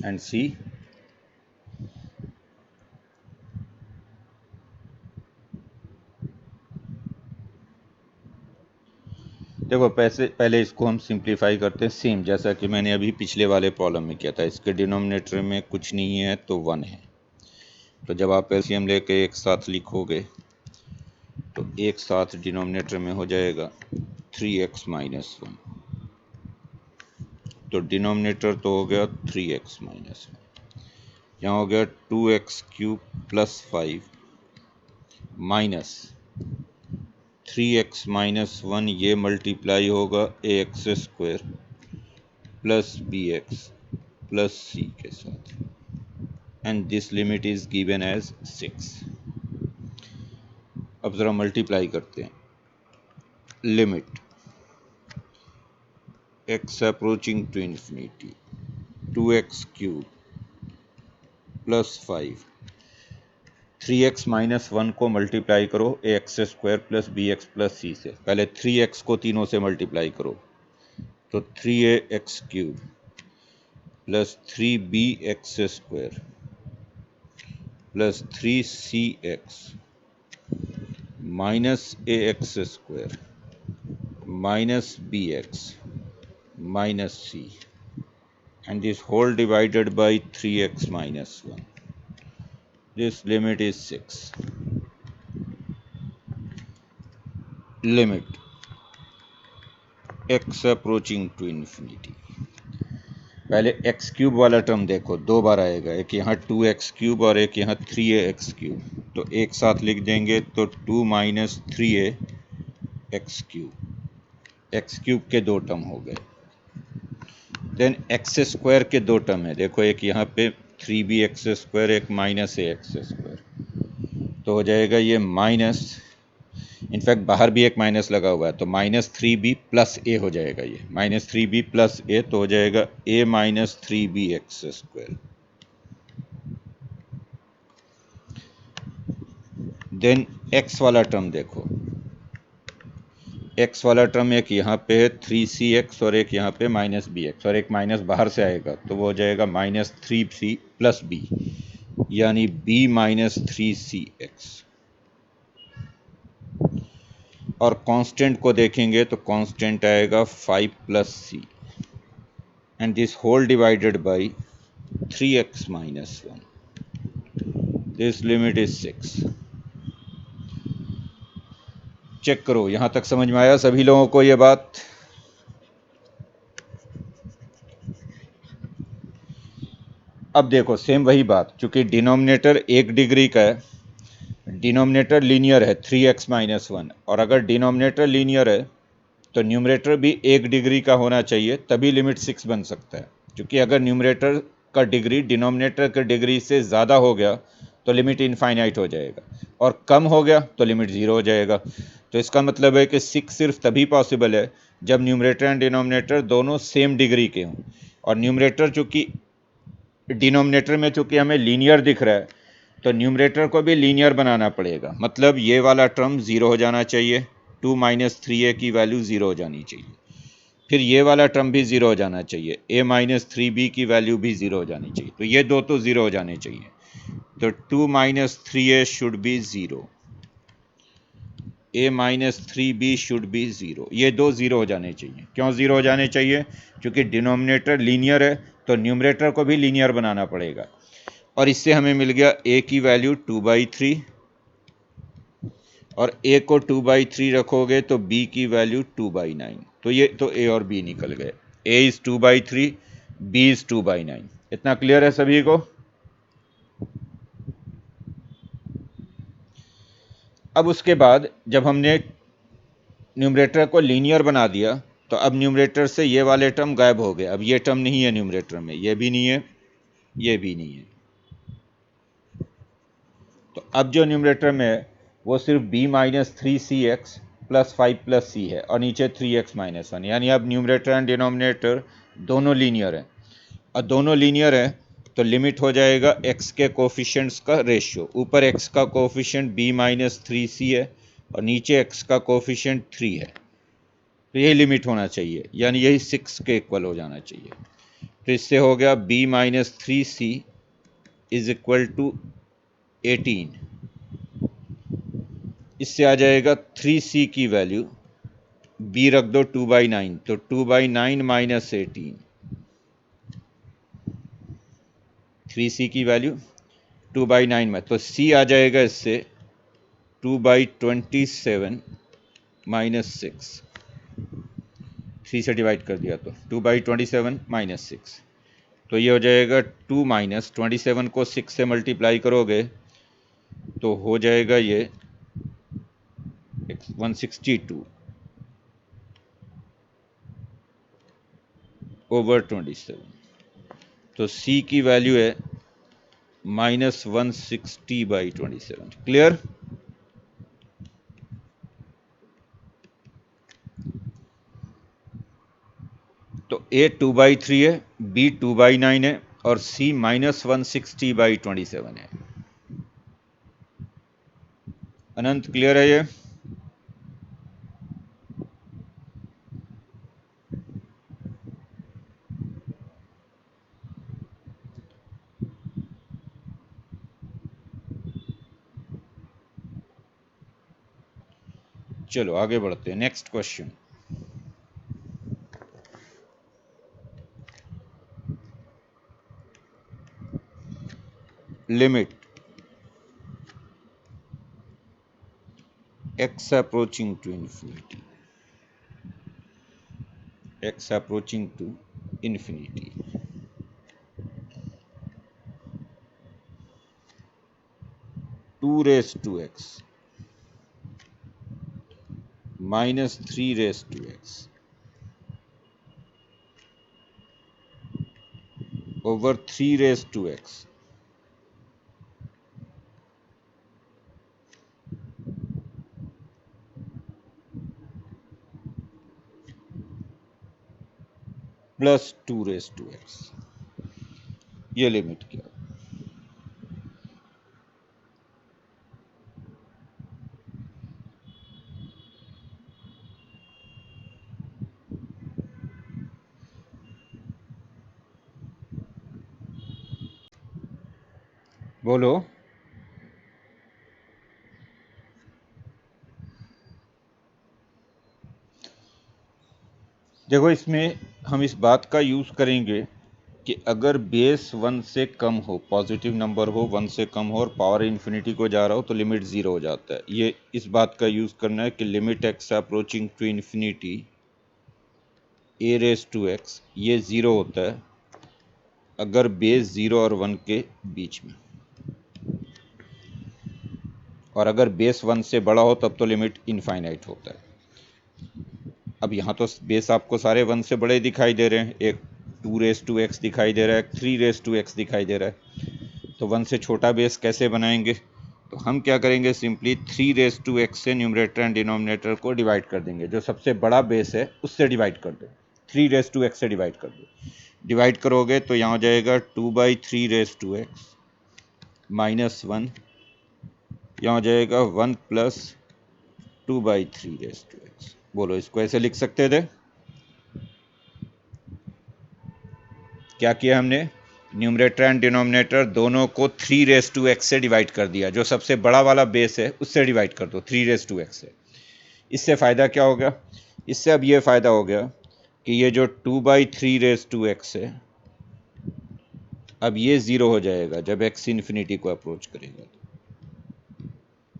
एंड सी? देखो पहले इसको हम सिंप्लीफाई करते हैं, सेम जैसा कि मैंने अभी पिछले वाले प्रॉब्लम में किया था। इसके डिनोमिनेटर में कुछ नहीं है तो 1 है, तो जब आप एलसीएम लेके एक साथ लिखोगे तो एक साथ डिनोमिनेटर में हो जाएगा 3x - 1। तो डिनोमिनेटर तो हो गया 3x माइनस, यहाँ हो गया 2x cube plus 5 minus 3x minus 1, ये मल्टीप्लाई होगा ax square plus bx plus c के साथ, and this limit is given as 6। अब ज़रा मल्टीप्लाई करते हैं। Limit x approaching to infinity 2x cube plus 5, 3x minus 1 को मल्टीप्लाई करो ax square plus bx plus c से। पहले 3x को तीनों से मल्टीप्लाई करो, तो 3ax cube plus 3bx square plus 3cx minus ax square minus bx minus c, and this whole divided by 3x minus 1. This limit is 6. Limit x approaching to infinity. पहले x क्यूब वाला टर्म देखो, दो बार आएगा, एक यहाँ 2x क्यूब और एक यहाँ 3ax क्यूब, तो एक साथ लिख देंगे तो 2 minus 3a x cube, x cube के दो टर्म हो गए। देन एक्स स्क्वायर के दो टर्म है, देखो एक यहाँ पे 3bx स्क्वायर, एक माइनस ax स्क्वायर, तो हो जाएगा ये माइनस, इनफैक्ट बाहर भी एक माइनस लगा हुआ है, तो माइनस 3b प्लस a हो जाएगा, ये माइनस 3b प्लस a, तो हो जाएगा a minus 3bx square. Then x वाला टर्म देखो, x वाला टर्म एक यहाँ पे है 3cx और एक यहाँ पे माइनस bx, और एक माइनस बाहर से आएगा, तो वो हो जाएगा माइनस 3c प्लस b, यानी b माइनस 3cx। और कांस्टेंट को देखेंगे तो कांस्टेंट आएगा 5 plus c, and this whole divided by 3x minus 1, this limit is 6। Check करो, यहां तक समझ में आया सभी लोगों को ये बात? अब देखो सेम वही बात, चूंकि डिनोमिनेटर 1 डिग्री का है, डिनोमिनेटर लीनियर है 3x माइनस 1, और अगर डिनोमिनेटर लीनियर है तो न्यूमरेटर भी 1 डिग्री का होना चाहिए, तभी लिमिट 6 बन सकता है। क्योंकि अगर न्यूमरेटर का डिग्री डिनोमिनेटर के डिग्री से ज़्यादा हो गया तो लिमिट इनफाइनाइट हो जाएगा, और कम हो गया तो लिमिट 0 हो जाएगा। तो इसका मतलब है कि 6 सिर्फ तभी पॉसिबल है जब न्यूमरेटर एंड डिनोमिनेटर दोनों सेम डिग्री के हों, और न्यूमरेटर चूँकि डिनोमिनेटर में चूँकि हमें लीनियर दिख रहा है, तो न्यूमरेटर को भी लीनियर बनाना पड़ेगा, मतलब ये वाला टर्म 0 हो जाना चाहिए, 2 माइनस 3a की वैल्यू 0 हो जानी चाहिए, फिर ये वाला टर्म भी 0 हो जाना चाहिए, a माइनस 3b की वैल्यू भी 0 हो जानी चाहिए, तो ये दो तो 0 हो जाने चाहिए, तो 2 minus 3a should be 0, a minus 3b should be 0, ये दो 0 हो जाने चाहिए। क्यों 0 हो जाने चाहिए? क्योंकि डिनोमिनेटर लीनियर है, तो न्यूमरेटर को भी लीनियर बनाना पड़ेगा, और इससे हमें मिल गया a की वैल्यू 2/3, और a को 2/3 रखोगे तो b की वैल्यू 2/9, तो ये तो a और b निकल गए, a इज 2/3, b इज 2/9। इतना क्लियर है सभी को? अब उसके बाद जब हमने न्यूमरेटर को लीनियर बना दिया, तो अब न्यूमरेटर से ये वाले टर्म गायब हो गए, अब ये टर्म नहीं है न्यूमरेटर में, ये भी नहीं है, ये भी नहीं है, तो अब जो न्यूमरेटर में है वो सिर्फ b minus 3cx plus 5 plus c है, और नीचे 3x माइनस 1, यानी अब न्यूमरेटर एंड डिनोमिनेटर दोनों लीनियर हैं, और दोनों लीनियर हैं तो लिमिट हो जाएगा x के कोफिशिएंट्स का रेशियो, ऊपर x का कोफिशिएंट b माइनस 3c है और नीचे x का कोफिशिएंट 3 है, तो यही लिमिट होना चाहिए, यानी यही 6 के इक्वल हो जाना चाहिए। तो इससे हो गया b minus 3c is equal to 18, इससे आ जाएगा 3c की वैल्यू, b रख दो 2/9, तो 2/9 माइनस 18, 3c की वैल्यू 2/9 में, तो c आ जाएगा इससे 2/27 माइनस 6, 3 से डिवाइड कर दिया तो 2/27 -6, तो ये हो जाएगा 2 माइनस 27 को 6 से मल्टीप्लाई करोगे तो हो जाएगा ये 162 ओवर 27। तो C की वैल्यू है -160/27। क्लियर? तो A 2/3 है, B 2/9 है और C -160/27 है। अनंत क्लियर है ये? चलो आगे बढ़ते हैं, next question. Limit x approaching to infinity, x approaching to infinity, 2 raised to x minus 3 raised to x over 3 raised to x plus 2 raised to x, ये लिमिट क्या? बोलो। देखो इसमें हम इस बात का यूज करेंगे कि अगर बेस 1 से कम हो, पॉजिटिव नंबर हो, 1 से कम हो और पावर इन्फिनिटी को जा रहा हो तो लिमिट 0 हो जाता है। ये इस बात का यूज करना है कि limit x approaching to infinity a raise to x, ये 0 होता है अगर बेस 0 और 1 के बीच में, और अगर बेस 1 से बड़ा हो तब तो लिमिट इनफाइनाइट होता है। अब यहाँ तो बेस आपको सारे 1 से बड़े दिखाई दे रहे हैं, एक 2 रेस टू एक्स दिखाई दे रहा है, 3 रेस टू एक्स दिखाई दे रहा है, तो 1 से छोटा बेस कैसे बनाएंगे? तो हम क्या करेंगे, सिंपली 3 रेस टू एक्स से न्यूमरेटर एंड डिनोमिनेटर को डिवाइड कर देंगे, जो सबसे बड़ा बेस है उससे डिवाइड कर दो, 3 रेस टू एक्स से डिवाइड कर दो। डिवाइड करोगे तो यहाँ हो जाएगा 2/3 रेस टू एक्स -1, यहाँ हो जाएगा 1 प्लस 2/3 रेस टू एक्स। बोलो इसको ऐसे लिख सकते थे? क्या किया हमने, न्यूमरेटर एंड डिनोमिनेटर दोनों को 3 रेस टू एक्स से डिवाइड कर दिया, जो सबसे बड़ा वाला बेस है उससे डिवाइड कर दो 3 रेस टू एक्स से। इससे फ़ायदा क्या हो गया, इससे अब ये फ़ायदा हो गया कि ये जो 2/3 रेस टू एक्स है अब ये 0 हो जाएगा जब एक्स इन्फिनिटी को अप्रोच करेगा,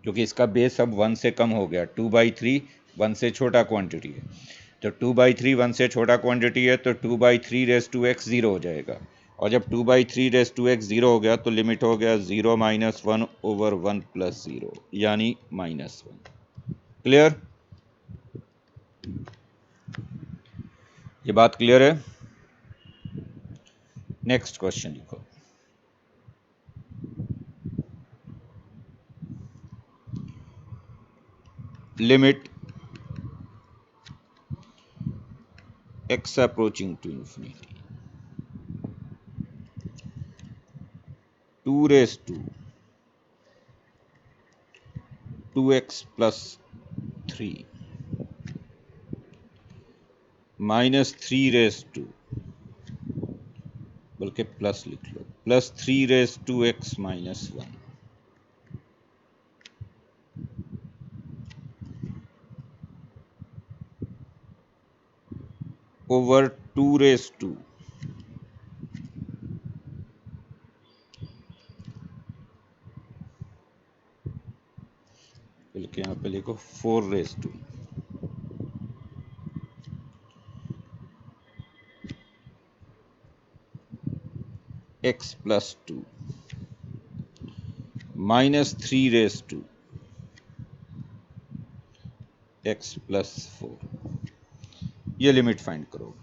क्योंकि इसका बेस अब 1 से कम हो गया। 2/3 1 से छोटा क्वांटिटी है, तो 2/3 1 से छोटा क्वांटिटी है तो 2/3 रेस टू एक्स 0 हो जाएगा, और जब 2/3 रेस टू एक्स 0 हो गया तो लिमिट हो गया 0 - 1 ओवर 1 + 0 यानी -1। क्लियर? ये बात क्लियर है? नेक्स्ट क्वेश्चन लिखो। Limit x approaching to infinity, 2 raised to 2x plus 3 minus 3 raised to, बल्कि प्लस लिख लो, plus 3 raised to x minus 1 over 2 raised to, बल्कि यहाँ पे लिखो 4 raised to x plus 2 minus 3 raise to x plus 4, ये लिमिट फाइंड करो।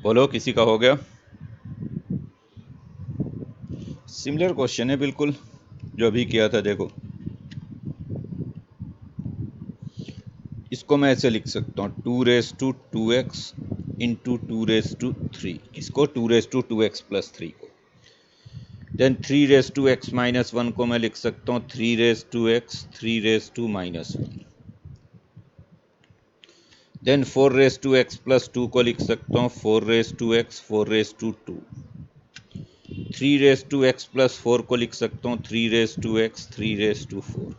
बोलो, किसी का हो गया? सिमिलर क्वेश्चन है बिल्कुल जो अभी किया था। देखो, इसको मैं ऐसे लिख सकता हूँ 2 raise to 2x into 2 raise to 3, किसको 2 रेस टू 2x प्लस 3 को। Then 3 raise to x minus 1 को मैं लिख सकता हूँ 3 raise to x 3 raise to minus 1। Then 4 raise to x plus 2 को लिख सकता हूँ 4 raise to x 4 raise to 2। 3 raise to x plus 4 को लिख सकता हूँ 3 raise to x 3 raise to 4।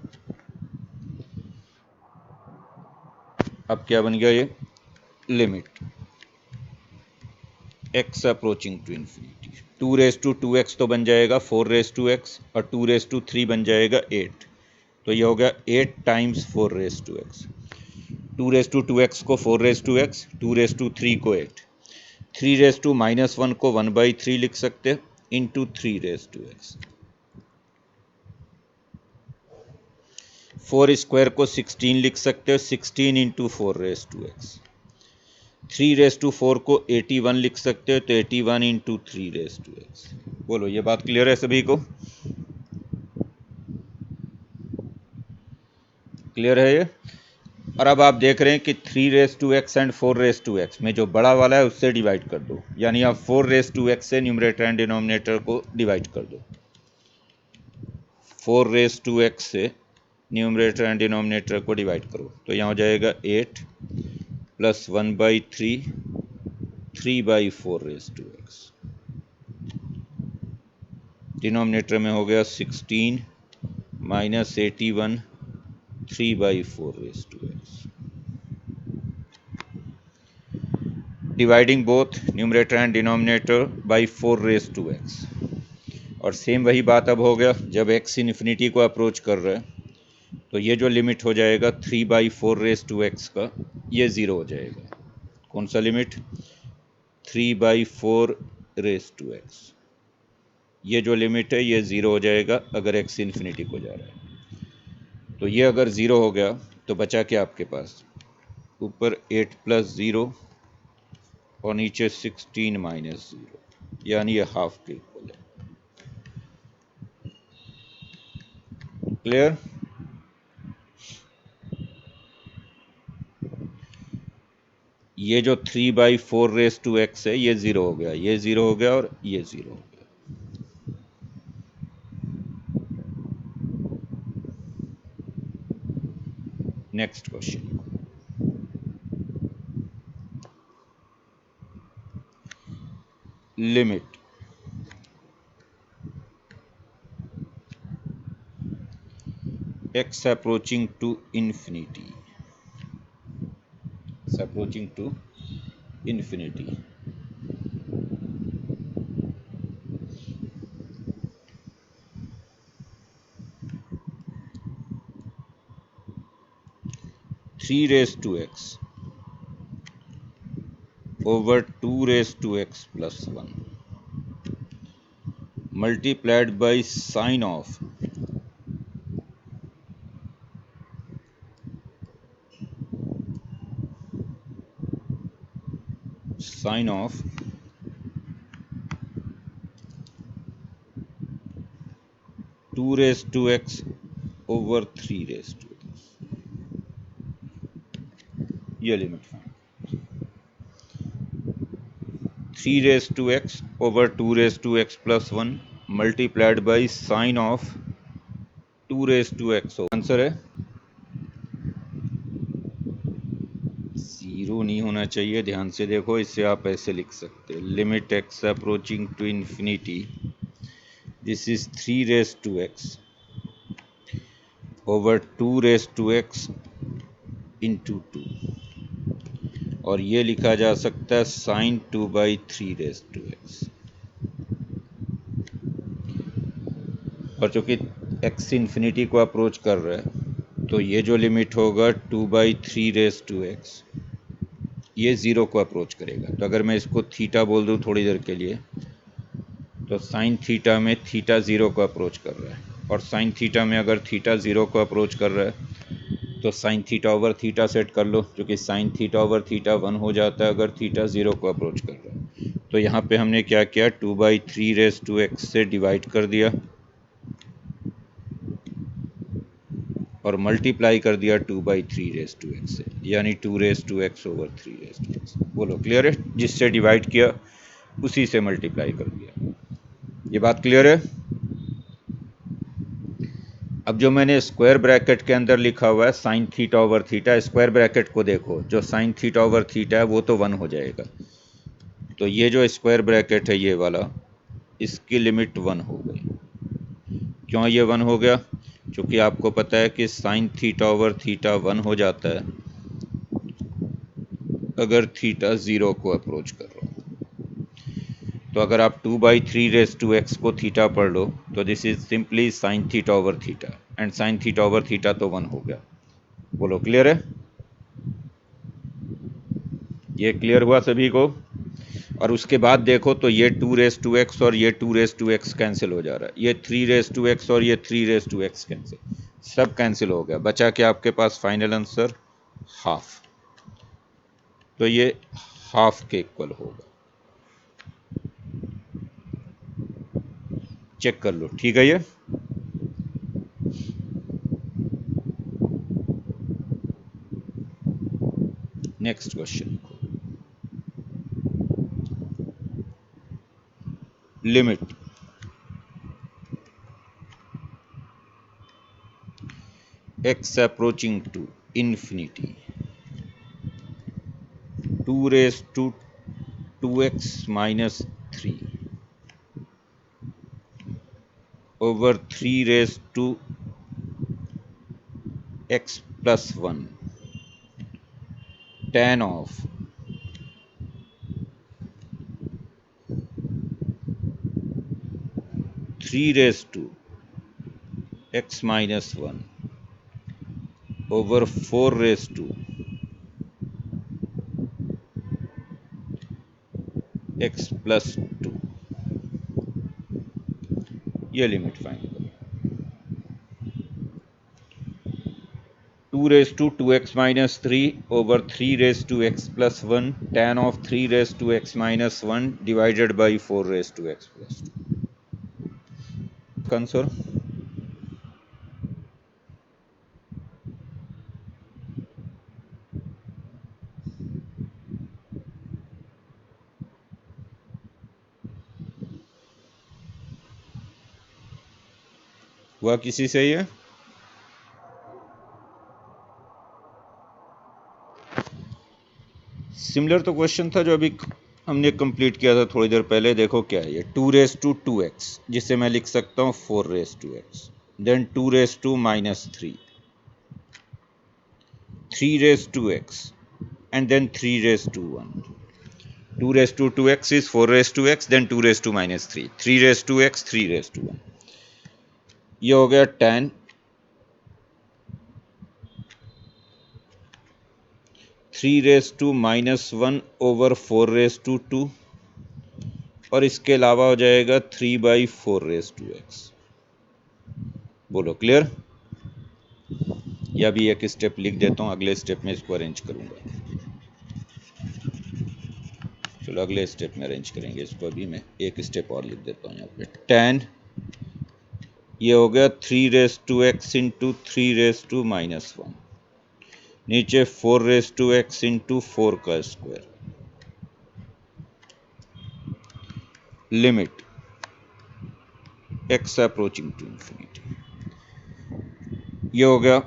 अब क्या बन गया ये? Limit x approaching to infinity. 2 raise to 2x तो बन जाएगा 4 रेस टू x और 2 रेस टू 3 बन जाएगा 8। तो ये हो गया 8 times 4 raise to x। 2 raise to 2x को 4 raise to x, 2 raise to 3 को 8, 3 रेस टू माइनस 1 को 1/3 लिख सकते into 3 raise to x। 4 square को 16 लिख सकते हो 16 into 4 raise to x। 3 raise to 4 को 81 लिख सकते हो तो 81 इंटू 3 रेस टू x। बोलो, ये बात क्लियर है सभी को? क्लियर है ये? और अब आप देख रहे हैं कि 3 raise to x and 4 raise to x में जो बड़ा वाला है उससे डिवाइड कर दो, यानी आप 4 रेस टू एक्स से न्यूमरेटर एंड डिनोमिनेटर को डिवाइड कर दो। 4 रेस टू एक्स से न्यूमरेटर एंड डिनोमिनेटर को डिवाइड करो तो यहाँ हो जाएगा 8 plus 1/3 3/4 raise to x. Denominator में हो गया 16 minus 81 3/4 raise to x. Dividing both numerator and denominator by 4 raise to x. और सेम वही बात अब हो गया, जब x इन्फिनिटी को अप्रोच कर रहा है तो ये जो लिमिट हो जाएगा 3/4 रेस टू एक्स का, ये ज़ीरो हो जाएगा। कौन सा लिमिट? 3/4 raise to x. ये जो लिमिट है ये ज़ीरो हो जाएगा अगर x इन्फिनिटी को जा रहा है। तो ये अगर ज़ीरो हो गया तो बचा क्या आपके पास? ऊपर 8 प्लस 0 और नीचे 16 माइनस 0, यानी ये हाफ के इक्वल है। क्लियर? ये जो 3/4 रेस टू एक्स है ये ज़ीरो हो गया, ये ज़ीरो हो गया और ये ज़ीरो हो गया। Next question, limit x approaching to infinity, x approaching to infinity, three raise to x over 2 raised to x plus 1 multiplied by sine of 2 raised to x over 3 raised to x। ये limit find. 3 raised to x over 2 raised to x plus 1 multiplied by sine of 2 raised to x। Answer है ज़ीरो नहीं होना चाहिए, ध्यान से देखो। इसे आप ऐसे लिख सकते हो, limit x approaching to infinity, this is 3 raise to x over 2 raise to x into 2, और ये लिखा जा सकता है साइन 2/3 रेस टू एक्स। और चूंकि x इन्फिनिटी को अप्रोच कर रहा है तो ये जो लिमिट होगा 2/3 ये 0 को अप्रोच करेगा। तो अगर मैं इसको थीटा बोल दूं थोड़ी देर के लिए, तो साइन थीटा में थीटा 0 को अप्रोच कर रहा है, और साइन थीटा में अगर थीटा 0 को अप्रोच कर रहा है तो sine theta over theta set कर लो, क्योंकि साइन थीटा ओवर थीटा 1 हो जाता है अगर थीटा 0 को अप्रोच कर रहा है। तो यहाँ पे हमने क्या किया, 2/3 से डिवाइड कर दिया और मल्टीप्लाई कर दिया 2/3 से, यानी 2 बोलो क्लियर है? जिससे डिवाइड किया उसी से मल्टीप्लाई कर दिया। ये बात क्लियर है? अब जो मैंने स्क्वायर ब्रैकेट के अंदर लिखा हुआ है sine theta over theta, square bracket को देखो, जो साइन थीटा ओवर थीटा है वो तो 1 हो जाएगा। तो ये जो स्क्वायर ब्रैकेट है ये वाला, इसकी लिमिट 1 हो गई। क्यों ये 1 हो गया? क्योंकि आपको पता है कि साइन थीटा ओवर थीटा 1 हो जाता है अगर थीटा 0 को अप्रोच कर रहा हो। तो अगर आप 2/3 को थीटा पढ़ लो तो this is simply sine theta over theta, and sine theta over theta तो 1 हो गया। बोलो क्लियर है? ये क्लियर हुआ सभी को? और उसके बाद देखो तो ये 2 और ये 2 कैंसिल हो जा रहा है, ये 3 और ये 3 कैंसिल, सब कैंसिल हो गया। बचा क्या आपके पास फाइनल आंसर? हाफ। तो ये हाफ के इक्वल होगा। चेक कर लो, ठीक है? ये next question, limit x approaching to infinity 2 raised to 2x minus 3 over 3 raised to x plus 1 tan of 3 raised to x minus 1 over 4 raised to x plus 2, ये लिमिट फाइंड करो। 2 raised to 2x minus 3 over 3 raised to x plus 1 tan of 3 raised to x minus 1 divided by 4 raised to x plus 2। Answer हुआ किसी से ये? सिमिलर तो क्वेश्चन था जो अभी हमने कंप्लीट किया था थोड़ी देर पहले। देखो क्या है ये, 2 raised to 2x, जिसे मैं लिख सकता हूँ 4 raised to x, then 2 raised to minus 3, 3 raised to x, and then 3 raised to 1। 2 raised to 2x is 4 raised to x, then 2 raised to minus 3, 3 raised to x, 3 raised to 1। ये हो गया tan 3 raised to minus 1 over 4 raised to 2, और इसके अलावा हो जाएगा 3/4 raised to x। बोलो क्लियर? या भी एक स्टेप लिख देता हूँ, अगले स्टेप में इसको अरेंज करूँगा। चलो अगले स्टेप में अरेंज करेंगे इसको, अभी मैं एक स्टेप और लिख देता हूँ यहाँ पे। tan ये हो गया 3 raised to x into 3 raised to minus 1, नीचे 4 raised to x इंटू 4 का square, limit x approaching to infinity. ये हो गया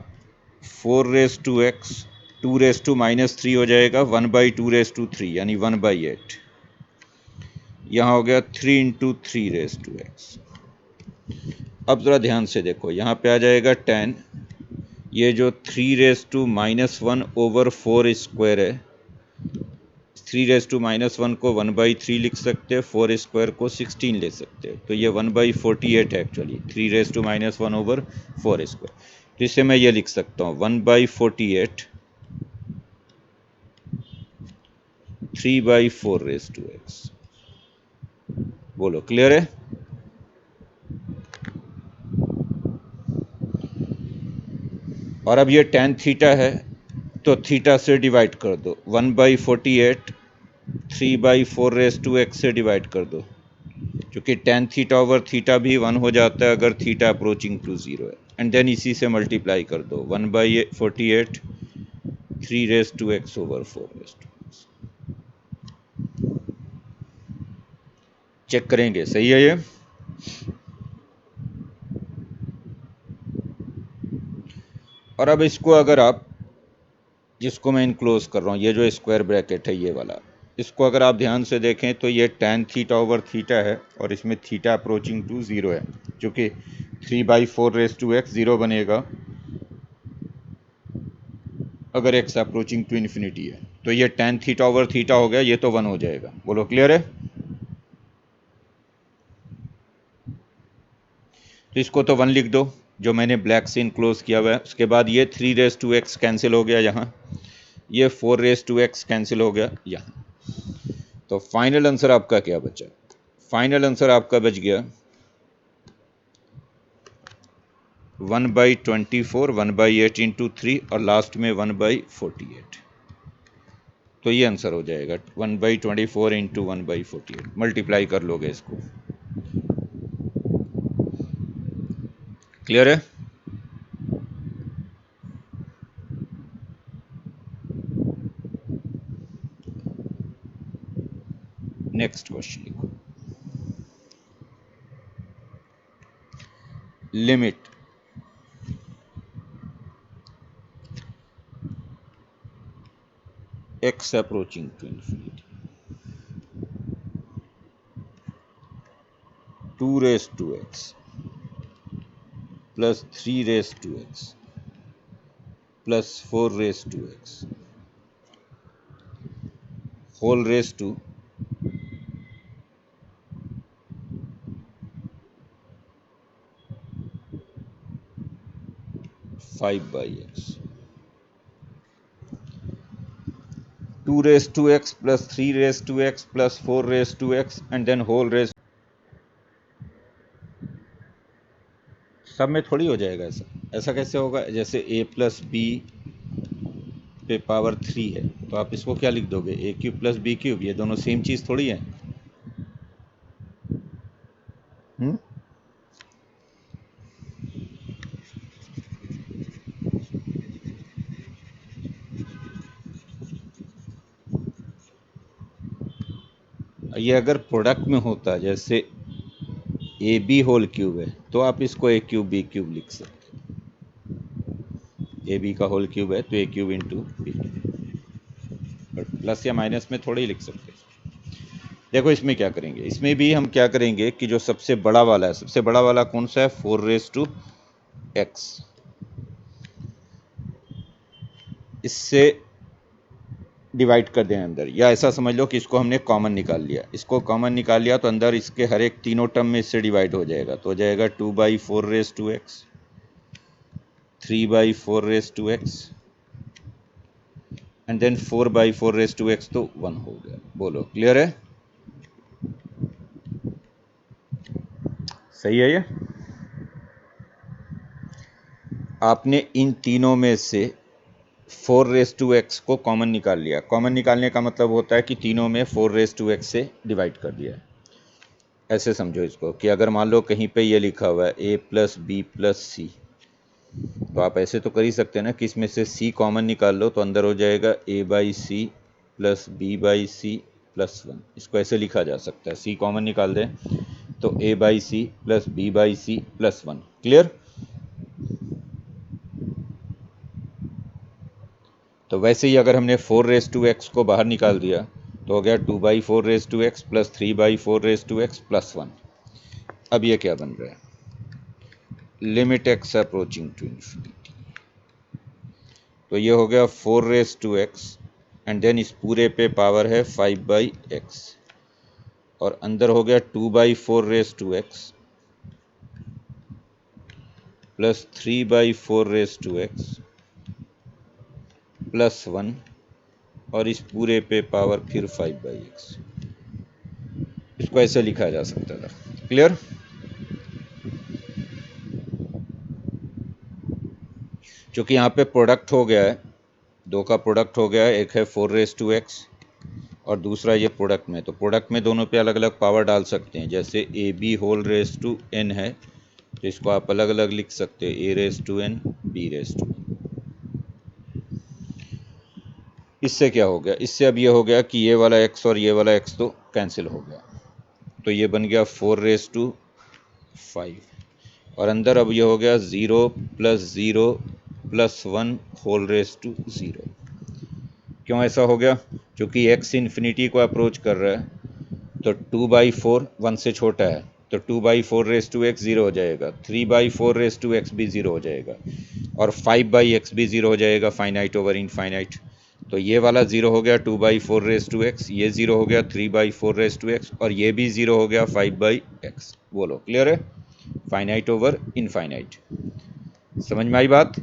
4 raised to x, 2 raised to minus 3 हो जाएगा 1/2 raised to 3 यानी 1/8। यहाँ हो गया 3 इंटू 3 raised to x। अब ज़रा ध्यान से देखो, यहाँ पे आ जाएगा tan, ये जो 3 raised to minus 1 over 4 square है, 3 raised to minus 1 को 1/3 लिख सकते हैं, 4 स्क्वायर को 16 ले सकते हैं, तो ये 1/48 है actually, 3 raised to minus 1 over 4 square. तो इसे मैं ये लिख सकता हूँ 1/48 3/4 बोलो क्लियर है। और अब ये tan थीटा है तो थीटा से डिवाइड कर दो, 1/48 3/4 से डिवाइड कर दो, क्योंकि tan थीटा ओवर थीटा भी 1 हो जाता है अगर थीटा अप्रोचिंग टू 0 है। एंड देन इसी से मल्टीप्लाई कर दो, 1/48 3 ओवर 4। चेक करेंगे सही है ये। और अब इसको अगर आप, जिसको मैं इनक्लोज कर रहा हूँ, ये जो स्क्वायर ब्रैकेट है ये वाला, इसको अगर आप ध्यान से देखें तो ये tan थीटा ओवर थीटा है और इसमें थीटा अप्रोचिंग टू 0 है, क्योंकि 3/4 0 बनेगा अगर x अप्रोचिंग टू इन्फिनिटी है। तो ये tan थीटा ओवर थीटा हो गया, ये तो 1 हो जाएगा। बोलो क्लियर है। तो इसको तो 1 लिख दो जो मैंने ब्लैक से इनक्लोज किया हुआ है। उसके बाद ये 3x कैंसिल हो गया यहाँ, ये 4x कैंसिल हो गया यहाँ। तो फाइनल आंसर आपका क्या बचा? फाइनल आंसर आपका बच गया 1/24 1/8 इंटू 3 और लास्ट में 1/48। तो ये आंसर हो जाएगा 1/24 इंटू 1/48। मल्टीप्लाई कर लोगे इसको। क्लियर है। नेक्स्ट क्वेश्चन लिखो। Limit x approaching to infinity 2x plus 3x plus 4x whole raise to 5/x 2x plus 3x plus 4x and then whole raised। सब में थोड़ी हो जाएगा ऐसा। ऐसा कैसे होगा? जैसे a प्लस बी पे पावर 3 है तो आप इसको क्या लिख दोगे? a³ plus b³। ये दोनों सेम चीज़ थोड़ी है। ये अगर प्रोडक्ट में होता जैसे ए बी होल क्यूब है तो आप इसको a³ b³ लिख सकते हो। ए बी का होल क्यूब है तो a³ इंटू b³। प्लस या माइनस में थोड़े ही लिख सकते हैं। देखो इसमें क्या करेंगे, इसमें भी हम क्या करेंगे कि जो सबसे बड़ा वाला है, सबसे बड़ा वाला कौन सा है? 4x। इससे डिवाइड कर दें अंदर, या ऐसा समझ लो कि इसको हमने कॉमन निकाल लिया। इसको कॉमन निकाल लिया तो अंदर इसके हर एक तीनों टर्म में इससे डिवाइड हो जाएगा। तो हो जाएगा 2/4x 3/4x and then 4/4x तो 1 हो गया। बोलो क्लियर है। सही है ये। आपने इन तीनों में से 4x को कॉमन निकाल लिया। कॉमन निकालने का मतलब होता है कि तीनों में 4x से डिवाइड कर दिया। ऐसे समझो इसको कि अगर मान लो कहीं पे ये लिखा हुआ है a प्लस बी प्लस सी, तो आप ऐसे तो कर ही सकते हैं ना कि इसमें से c कॉमन निकाल लो तो अंदर हो जाएगा a/c प्लस b/c प्लस 1। इसको ऐसे लिखा जा सकता है, c कॉमन निकाल दें तो a/c plus b/c plus 1। Clear. तो वैसे ही अगर हमने 4x को बाहर निकाल दिया तो हो गया 2/4x प्लस 3/4x प्लस 1। अब ये क्या बन रहा है? Limit x approaching to infinity. तो ये हो गया 4x एंड देन इस पूरे पे पावर है 5/x और अंदर हो गया 2/4x प्लस 3/4 प्लस 1 और इस पूरे पे पावर फिर 5/x। इसको ऐसे लिखा जा सकता था। क्लियर? क्योंकि यहाँ पे प्रोडक्ट हो गया है, दो का प्रोडक्ट हो गया है, एक है 4x और दूसरा ये प्रोडक्ट में, तो प्रोडक्ट में दोनों पे अलग अलग पावर डाल सकते हैं। जैसे ab है, तो इसको आप अलग अलग लिख सकते हैं, a b। इससे क्या हो गया, इससे अब ये हो गया कि ये वाला x और ये वाला x तो कैंसिल हो गया, तो ये बन गया 4/5 और अंदर अब ये हो गया 0 + 0 + 1 होल रेस टू 0। क्यों ऐसा हो गया? क्योंकि x इन्फिनिटी को अप्रोच कर रहा है, तो 2/4 1 से छोटा है, तो 2/4 0 हो जाएगा, 3/4 भी 0 हो जाएगा और 5/x भी 0 हो जाएगा, फाइनाइट ओवर इनफाइनाइट। तो ये वाला 0 हो गया 2/4, ये 0 हो गया 3/4 और ये भी 0 हो गया 5/x। बोलो क्लियर है? Finite over infinite. समझ में आई बात?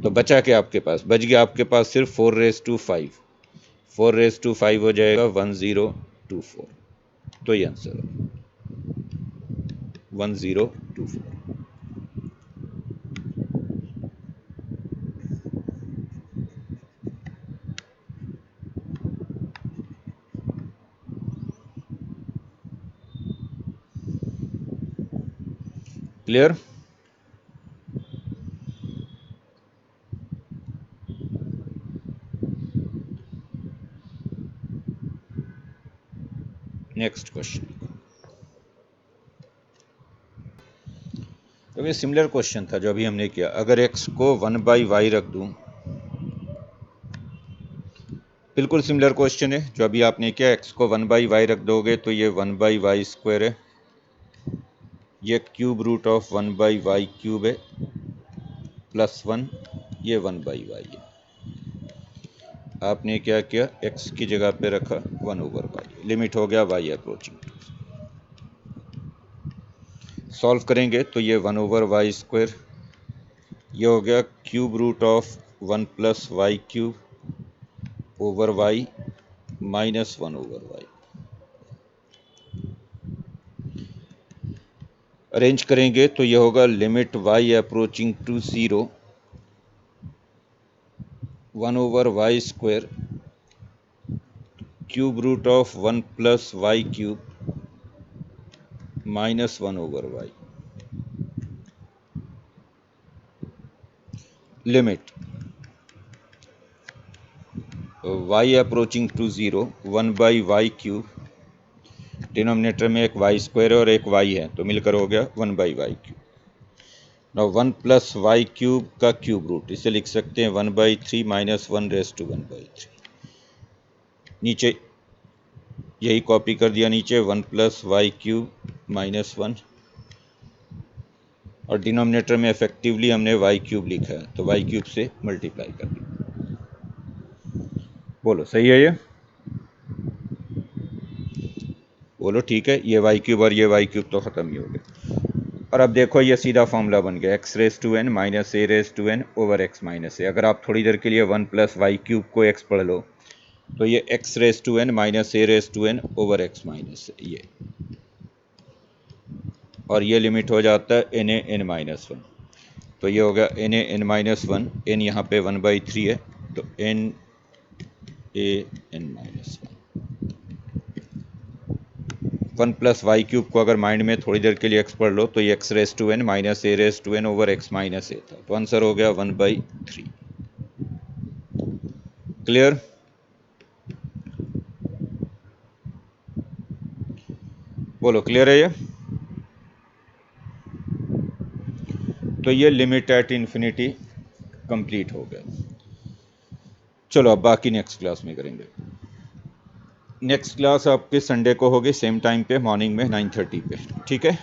तो बचा क्या आपके पास? बच गया आपके पास सिर्फ 4/5। 4/5 हो जाएगा 1024। तो ये आंसर है 1024। क्लियर? Next question. तो ये सिमिलर क्वेश्चन था जो अभी हमने किया। अगर x को 1/y रख दूं, बिल्कुल सिमिलर क्वेश्चन है जो अभी आपने किया। x को 1/y रख दोगे तो ये 1/y² है, ये क्यूब रूट ऑफ 1/y³ है, +1 ये 1/y है। आपने क्या किया, x की जगह पे रखा 1/y, लिमिट हो गया y अप्रोचिंग। सॉल्व करेंगे तो ये 1/y², ये हो गया cube root of 1 + y³ over y minus 1/y। Arrange करेंगे तो ये होगा limit y approaching to 0 1/y² cube root of 1 + y³ minus 1/y। Limit y approaching to 0 1/y³, denominator में एक y² है और एक y है, तो मिलकर हो गया 1/y³। नाउ 1 + y³ का क्यूब रूट, इसे लिख सकते हैं 1/3 माइनस 1/1/3। नीचे यही कॉपी कर दिया, नीचे 1 + y³ माइनस 1 और डिनोमिनेटर में इफेक्टिवली हमने y³ लिखा है, तो y³ से मल्टीप्लाई कर दिया। बोलो सही है ये? बोलो ठीक है। ये y³ और ये y³ तो ख़त्म ही हो गए। और अब देखो ये सीधा फॉर्मूला बन गया x⁻n minus a⁻n over x minus a। अगर आप थोड़ी देर के लिए 1 + y³ को x पढ़ लो तो ये x⁻n minus a⁻n over x minus a, ये और ये लिमिट हो जाता है na(n-1). तो ये हो गया na(n-1), n यहाँ पे 1/3 है, तो na(n-1). 1 + y³ को अगर माइंड में थोड़ी देर के लिए x पढ़ लो तो ये x⁻n minus a⁻n over x minus a था, तो आंसर हो गया 1/3। क्लियर? बोलो क्लियर है ये? तो ये लिमिट एट इन्फिनिटी कंप्लीट हो गया। चलो अब बाकी नेक्स्ट क्लास में करेंगे। नेक्स्ट क्लास आपके संडे को होगी, सेम टाइम पे, मॉर्निंग में 9:30 पे, ठीक है?